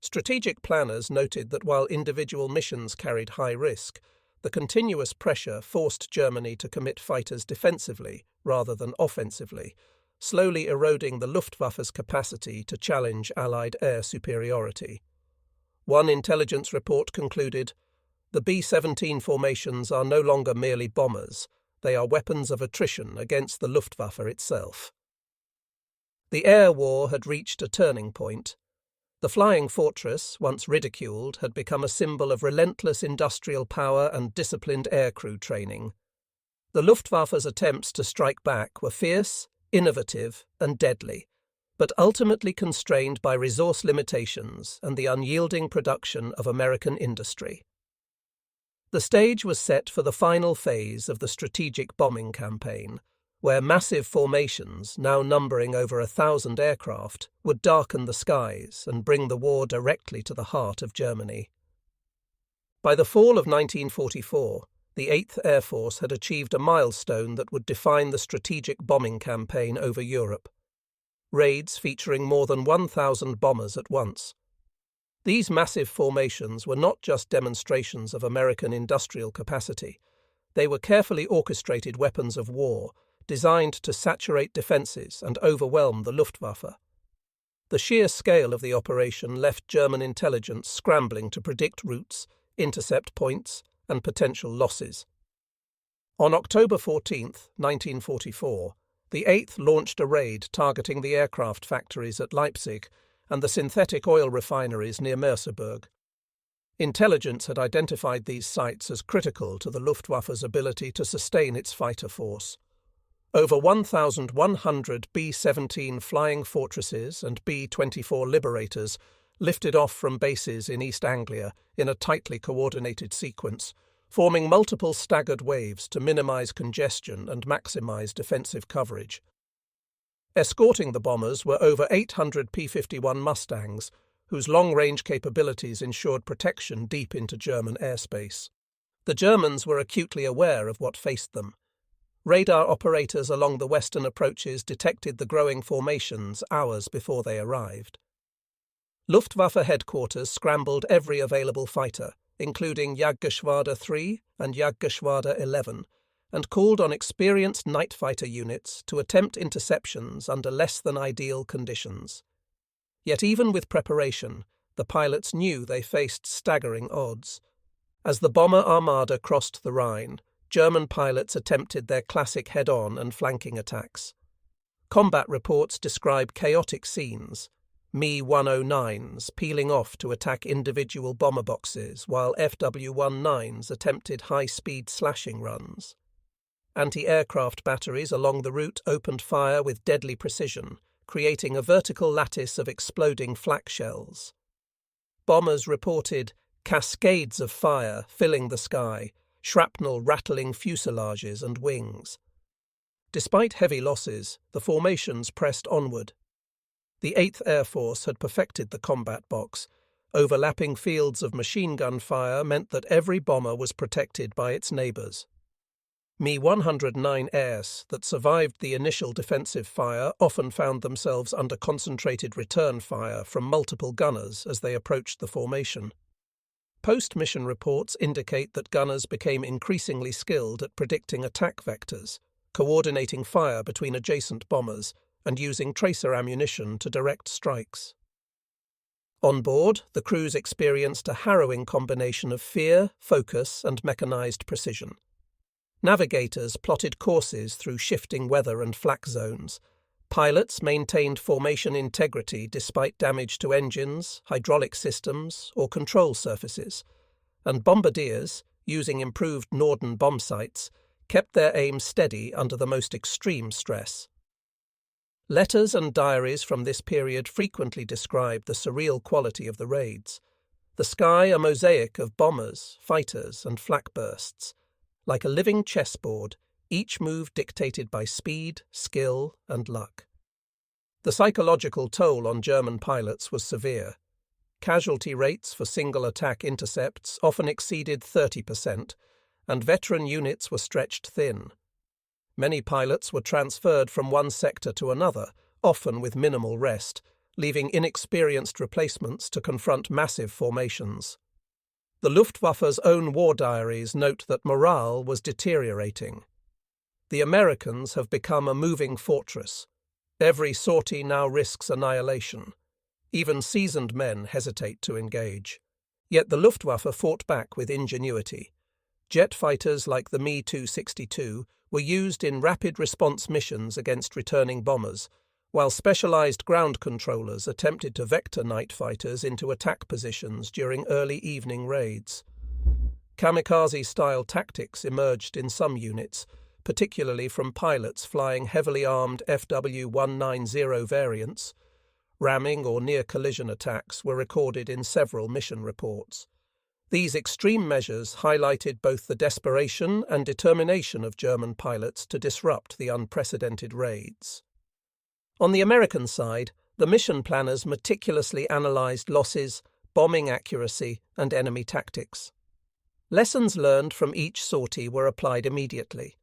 Strategic planners noted that while individual missions carried high risk, the continuous pressure forced Germany to commit fighters defensively rather than offensively, slowly eroding the Luftwaffe's capacity to challenge Allied air superiority. One intelligence report concluded, "The B-17 formations are no longer merely bombers, they are weapons of attrition against the Luftwaffe itself." The air war had reached a turning point. The flying fortress, once ridiculed, had become a symbol of relentless industrial power and disciplined aircrew training. The Luftwaffe's attempts to strike back were fierce, innovative, and deadly, but ultimately constrained by resource limitations and the unyielding production of American industry. The stage was set for the final phase of the strategic bombing campaign, where massive formations, now numbering over 1,000 aircraft, would darken the skies and bring the war directly to the heart of Germany. By the fall of 1944, the 8th Air Force had achieved a milestone that would define the strategic bombing campaign over Europe. Raids featuring more than 1,000 bombers at once. These massive formations were not just demonstrations of American industrial capacity. They were carefully orchestrated weapons of war, designed to saturate defences and overwhelm the Luftwaffe. The sheer scale of the operation left German intelligence scrambling to predict routes, intercept points, and potential losses. On October 14, 1944, the 8th launched a raid targeting the aircraft factories at Leipzig and the synthetic oil refineries near Merseburg. Intelligence had identified these sites as critical to the Luftwaffe's ability to sustain its fighter force. Over 1,100 B-17 flying fortresses and B-24 Liberators lifted off from bases in East Anglia in a tightly coordinated sequence, forming multiple staggered waves to minimize congestion and maximize defensive coverage. Escorting the bombers were over 800 P-51 Mustangs, whose long-range capabilities ensured protection deep into German airspace. The Germans were acutely aware of what faced them. Radar operators along the western approaches detected the growing formations hours before they arrived. Luftwaffe headquarters scrambled every available fighter, including Jagdgeschwader 3 and Jagdgeschwader 11, and called on experienced night fighter units to attempt interceptions under less than ideal conditions. Yet even with preparation, the pilots knew they faced staggering odds. As the bomber armada crossed the Rhine, German pilots attempted their classic head-on and flanking attacks. Combat reports describe chaotic scenes, Me-109s peeling off to attack individual bomber boxes while FW-19s attempted high-speed slashing runs. Anti-aircraft batteries along the route opened fire with deadly precision, creating a vertical lattice of exploding flak shells. Bombers reported cascades of fire filling the sky, shrapnel rattling fuselages and wings. Despite heavy losses, the formations pressed onward. The 8th Air Force had perfected the combat box. Overlapping fields of machine gun fire meant that every bomber was protected by its neighbours. Me-109s that survived the initial defensive fire often found themselves under concentrated return fire from multiple gunners as they approached the formation. Post-mission reports indicate that gunners became increasingly skilled at predicting attack vectors, coordinating fire between adjacent bombers, and using tracer ammunition to direct strikes. On board, the crews experienced a harrowing combination of fear, focus, and mechanized precision. Navigators plotted courses through shifting weather and flak zones. Pilots maintained formation integrity despite damage to engines, hydraulic systems, or control surfaces, and bombardiers, using improved Norden bomb sights, kept their aim steady under the most extreme stress. Letters and diaries from this period frequently describe the surreal quality of the raids. The sky a mosaic of bombers, fighters, and flak bursts. Like a living chessboard, each move dictated by speed, skill, and luck. The psychological toll on German pilots was severe. Casualty rates for single-attack intercepts often exceeded 30%, and veteran units were stretched thin. Many pilots were transferred from one sector to another, often with minimal rest, leaving inexperienced replacements to confront massive formations. The Luftwaffe's own war diaries note that morale was deteriorating. The Americans have become a moving fortress. Every sortie now risks annihilation. Even seasoned men hesitate to engage. Yet the Luftwaffe fought back with ingenuity. Jet fighters like the Me-262 were used in rapid response missions against returning bombers, while specialized ground controllers attempted to vector night fighters into attack positions during early evening raids. Kamikaze-style tactics emerged in some units, particularly from pilots flying heavily armed FW-190 variants. Ramming or near-collision attacks were recorded in several mission reports. These extreme measures highlighted both the desperation and determination of German pilots to disrupt the unprecedented raids. On the American side, the mission planners meticulously analyzed losses, bombing accuracy, and enemy tactics. Lessons learned from each sortie were applied immediately.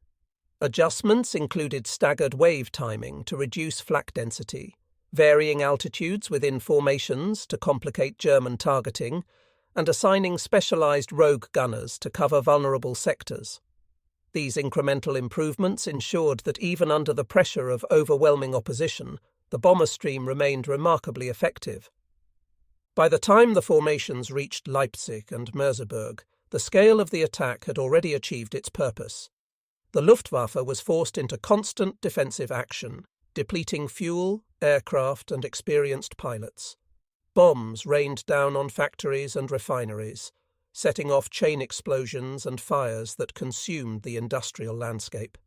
Adjustments included staggered wave timing to reduce flak density, varying altitudes within formations to complicate German targeting, and assigning specialized rogue gunners to cover vulnerable sectors. These incremental improvements ensured that even under the pressure of overwhelming opposition, the bomber stream remained remarkably effective. By the time the formations reached Leipzig and Merseburg, the scale of the attack had already achieved its purpose. The Luftwaffe was forced into constant defensive action, depleting fuel, aircraft, and experienced pilots. Bombs rained down on factories and refineries, setting off chain explosions and fires that consumed the industrial landscape.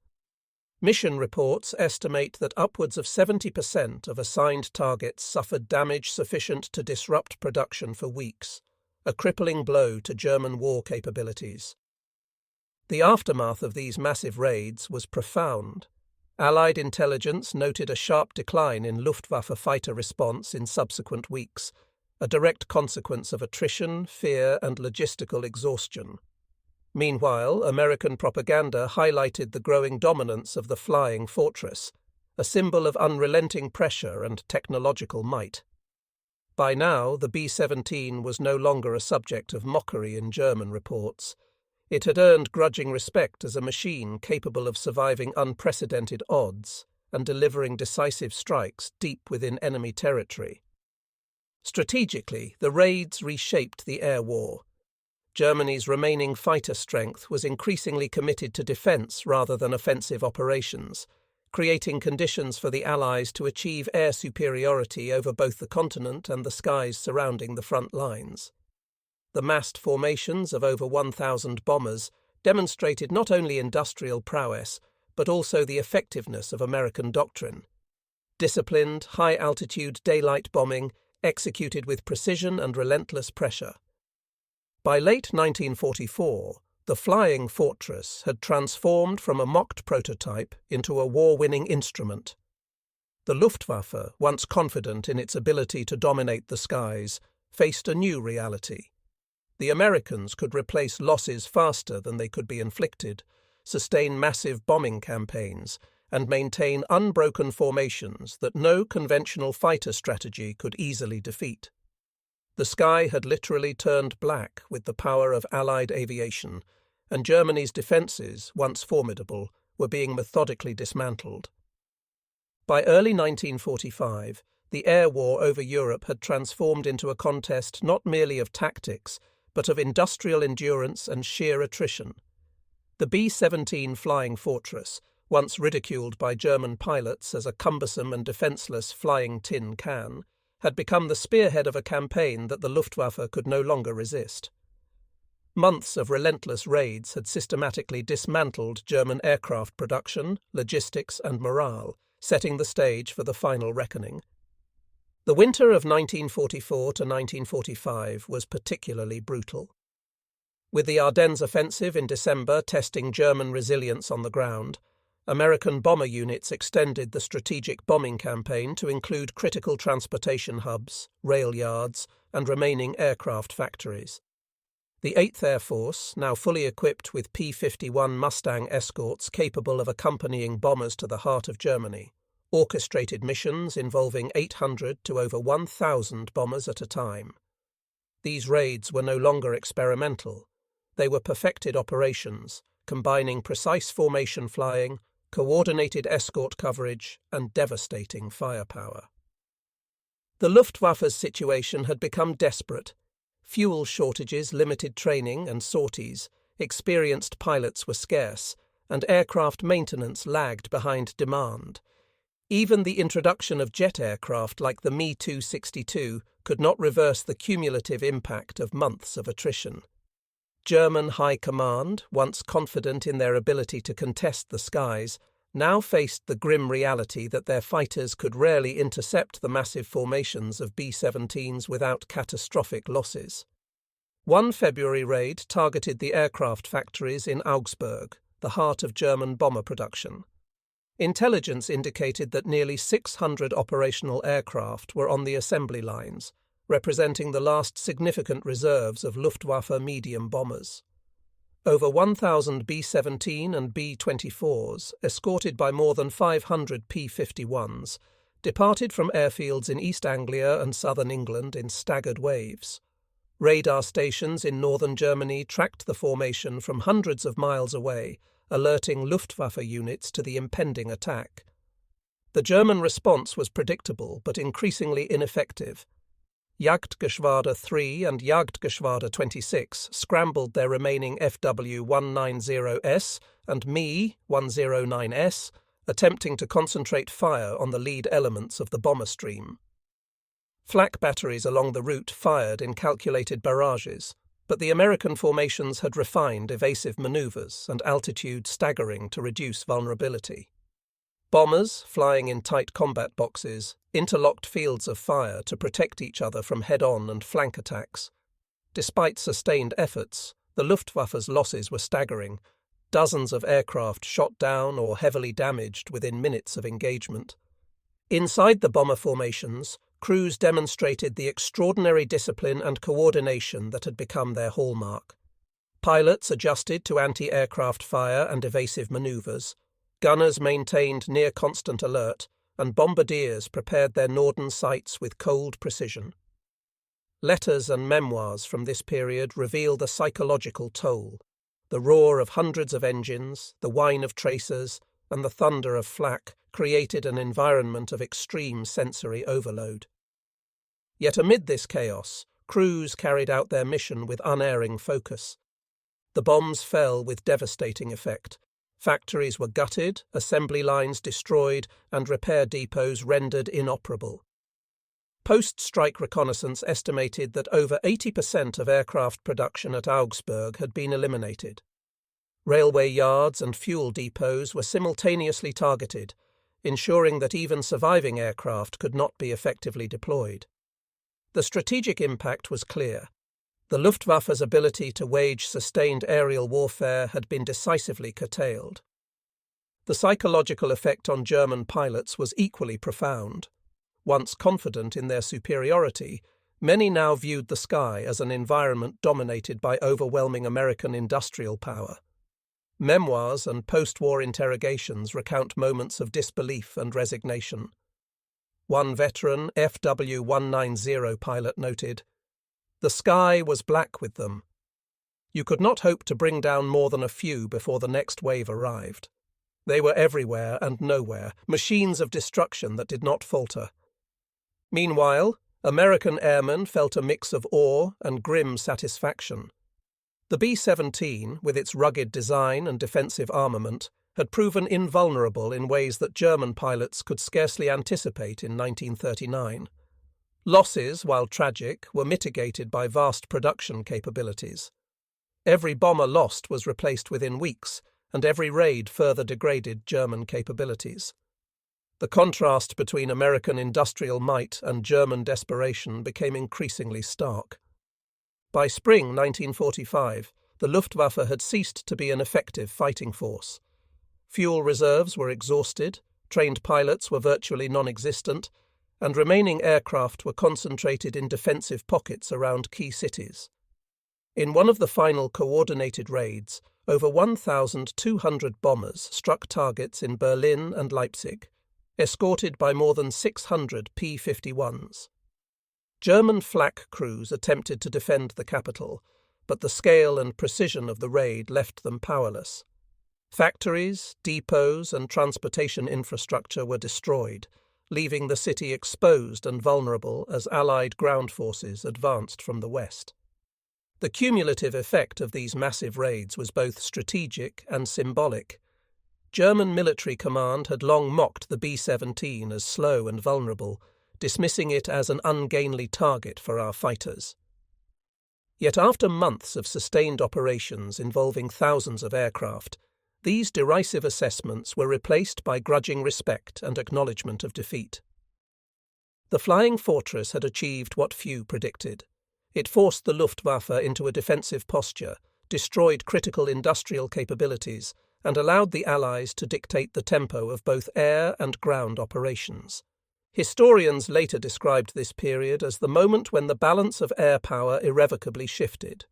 Mission reports estimate that upwards of 70% of assigned targets suffered damage sufficient to disrupt production for weeks, a crippling blow to German war capabilities. The aftermath of these massive raids was profound. Allied intelligence noted a sharp decline in Luftwaffe fighter response in subsequent weeks, a direct consequence of attrition, fear, and logistical exhaustion. Meanwhile, American propaganda highlighted the growing dominance of the flying fortress, a symbol of unrelenting pressure and technological might. By now, the B-17 was no longer a subject of mockery in German reports. It had earned grudging respect as a machine capable of surviving unprecedented odds and delivering decisive strikes deep within enemy territory. Strategically, the raids reshaped the air war. Germany's remaining fighter strength was increasingly committed to defense rather than offensive operations, creating conditions for the Allies to achieve air superiority over both the continent and the skies surrounding the front lines. The massed formations of over 1,000 bombers demonstrated not only industrial prowess, but also the effectiveness of American doctrine. Disciplined, high-altitude daylight bombing executed with precision and relentless pressure. By late 1944, the flying fortress had transformed from a mocked prototype into a war-winning instrument. The Luftwaffe, once confident in its ability to dominate the skies, faced a new reality. The Americans could replace losses faster than they could be inflicted, sustain massive bombing campaigns, and maintain unbroken formations that no conventional fighter strategy could easily defeat. The sky had literally turned black with the power of Allied aviation, and Germany's defences, once formidable, were being methodically dismantled. By early 1945, the air war over Europe had transformed into a contest not merely of tactics, but of industrial endurance and sheer attrition. The B-17 flying fortress, once ridiculed by German pilots as a cumbersome and defenceless flying tin can, had become the spearhead of a campaign that the Luftwaffe could no longer resist. Months of relentless raids had systematically dismantled German aircraft production, logistics, and morale, setting the stage for the final reckoning. The winter of 1944 to 1945 was particularly brutal. With the Ardennes offensive in December testing German resilience on the ground, American bomber units extended the strategic bombing campaign to include critical transportation hubs, rail yards, and remaining aircraft factories. The 8th Air Force, now fully equipped with P-51 Mustang escorts capable of accompanying bombers to the heart of Germany, orchestrated missions involving 800 to over 1,000 bombers at a time. These raids were no longer experimental. They were perfected operations, combining precise formation flying, coordinated escort coverage, and devastating firepower. The Luftwaffe's situation had become desperate. Fuel shortages limited training and sorties, experienced pilots were scarce, and aircraft maintenance lagged behind demand. Even the introduction of jet aircraft like the Me-262 could not reverse the cumulative impact of months of attrition. German High Command, once confident in their ability to contest the skies, now faced the grim reality that their fighters could rarely intercept the massive formations of B-17s without catastrophic losses. One February raid targeted the aircraft factories in Augsburg, the heart of German bomber production. Intelligence indicated that nearly 600 operational aircraft were on the assembly lines, representing the last significant reserves of Luftwaffe medium bombers. Over 1,000 B-17 and B-24s, escorted by more than 500 P-51s, departed from airfields in East Anglia and southern England in staggered waves. Radar stations in northern Germany tracked the formation from hundreds of miles away, alerting Luftwaffe units to the impending attack. The German response was predictable but increasingly ineffective. Jagdgeschwader 3 and Jagdgeschwader 26 scrambled their remaining FW-190S and Me-109S, attempting to concentrate fire on the lead elements of the bomber stream. Flak batteries along the route fired in calculated barrages, but the American formations had refined evasive maneuvers and altitude staggering to reduce vulnerability. Bombers, flying in tight combat boxes, interlocked fields of fire to protect each other from head-on and flank attacks. Despite sustained efforts, the Luftwaffe's losses were staggering. Dozens of aircraft shot down or heavily damaged within minutes of engagement. Inside the bomber formations, crews demonstrated the extraordinary discipline and coordination that had become their hallmark. Pilots adjusted to anti-aircraft fire and evasive maneuvers, gunners maintained near-constant alert, and bombardiers prepared their Norden sights with cold precision. Letters and memoirs from this period reveal the psychological toll. The roar of hundreds of engines, the whine of tracers, and the thunder of flak created an environment of extreme sensory overload. Yet amid this chaos, crews carried out their mission with unerring focus. The bombs fell with devastating effect. Factories were gutted, assembly lines destroyed, and repair depots rendered inoperable. Post-strike reconnaissance estimated that over 80% of aircraft production at Augsburg had been eliminated. Railway yards and fuel depots were simultaneously targeted, ensuring that even surviving aircraft could not be effectively deployed. The strategic impact was clear. The Luftwaffe's ability to wage sustained aerial warfare had been decisively curtailed. The psychological effect on German pilots was equally profound. Once confident in their superiority, many now viewed the sky as an environment dominated by overwhelming American industrial power. Memoirs and post-war interrogations recount moments of disbelief and resignation. One veteran FW-190 pilot noted, "The sky was black with them. You could not hope to bring down more than a few before the next wave arrived. They were everywhere and nowhere, machines of destruction that did not falter." Meanwhile, American airmen felt a mix of awe and grim satisfaction. The B-17, with its rugged design and defensive armament, had proven invulnerable in ways that German pilots could scarcely anticipate in 1939. Losses, while tragic, were mitigated by vast production capabilities. Every bomber lost was replaced within weeks, and every raid further degraded German capabilities. The contrast between American industrial might and German desperation became increasingly stark. By spring 1945, the Luftwaffe had ceased to be an effective fighting force. Fuel reserves were exhausted, trained pilots were virtually non-existent, and remaining aircraft were concentrated in defensive pockets around key cities. In one of the final coordinated raids, over 1,200 bombers struck targets in Berlin and Leipzig. escorted by more than 600 P-51s. German flak crews attempted to defend the capital, but the scale and precision of the raid left them powerless. Factories, depots, and transportation infrastructure were destroyed, leaving the city exposed and vulnerable as Allied ground forces advanced from the west. The cumulative effect of these massive raids was both strategic and symbolic. German military command had long mocked the B-17 as slow and vulnerable, dismissing it as an ungainly target for our fighters. Yet after months of sustained operations involving thousands of aircraft, these derisive assessments were replaced by grudging respect and acknowledgement of defeat. The Flying Fortress had achieved what few predicted. It forced the Luftwaffe into a defensive posture, destroyed critical industrial capabilities, and allowed the Allies to dictate the tempo of both air and ground operations. Historians later described this period as the moment when the balance of air power irrevocably shifted.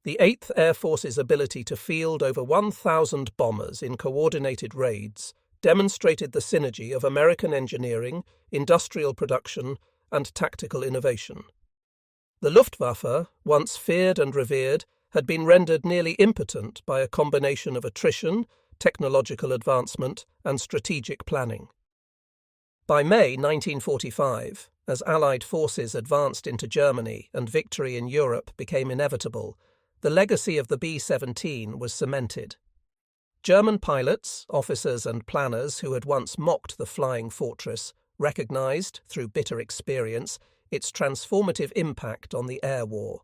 The 8th Air Force's ability to field over 1,000 bombers in coordinated raids demonstrated the synergy of American engineering, industrial production, and tactical innovation. The Luftwaffe, once feared and revered, had been rendered nearly impotent by a combination of attrition, technological advancement, and strategic planning. By May 1945, as Allied forces advanced into Germany and victory in Europe became inevitable, the legacy of the B-17 was cemented. German pilots, officers and planners who had once mocked the Flying Fortress recognized, through bitter experience, its transformative impact on the air war.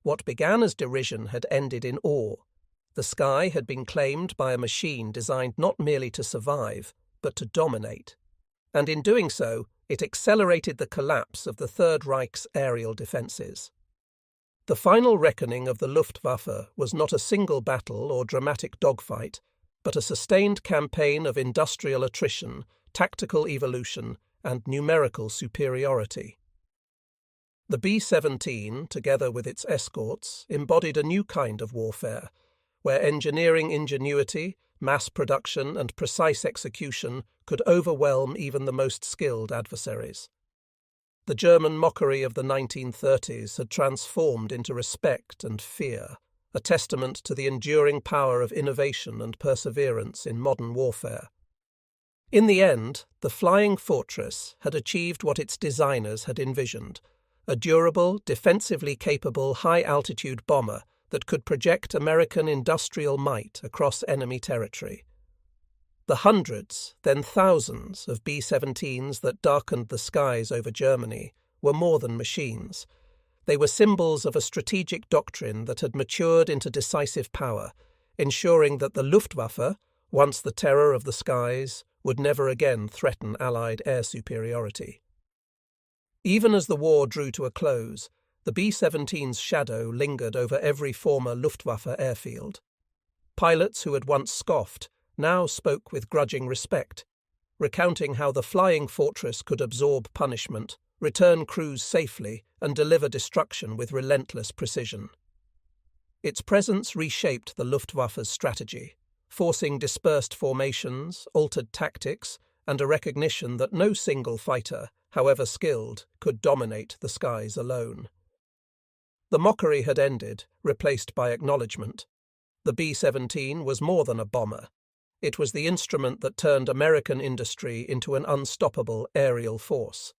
What began as derision had ended in awe. The sky had been claimed by a machine designed not merely to survive, but to dominate. And in doing so, it accelerated the collapse of the Third Reich's aerial defences. The final reckoning of the Luftwaffe was not a single battle or dramatic dogfight, but a sustained campaign of industrial attrition, tactical evolution, and numerical superiority. The B-17, together with its escorts, embodied a new kind of warfare, where engineering ingenuity, mass production, and precise execution could overwhelm even the most skilled adversaries. The German mockery of the 1930s had transformed into respect and fear, a testament to the enduring power of innovation and perseverance in modern warfare. In the end, the Flying Fortress had achieved what its designers had envisioned, a durable, defensively capable high-altitude bomber that could project American industrial might across enemy territory. The hundreds, then thousands, of B-17s that darkened the skies over Germany were more than machines. They were symbols of a strategic doctrine that had matured into decisive power, ensuring that the Luftwaffe, once the terror of the skies, would never again threaten Allied air superiority. Even as the war drew to a close, the B-17's shadow lingered over every former Luftwaffe airfield. Pilots who had once scoffed now spoke with grudging respect, recounting how the Flying Fortress could absorb punishment, return crews safely, and deliver destruction with relentless precision. Its presence reshaped the Luftwaffe's strategy, forcing dispersed formations, altered tactics, and a recognition that no single fighter, however skilled, could dominate the skies alone. The mockery had ended, replaced by acknowledgement. The B-17 was more than a bomber. It was the instrument that turned American industry into an unstoppable aerial force.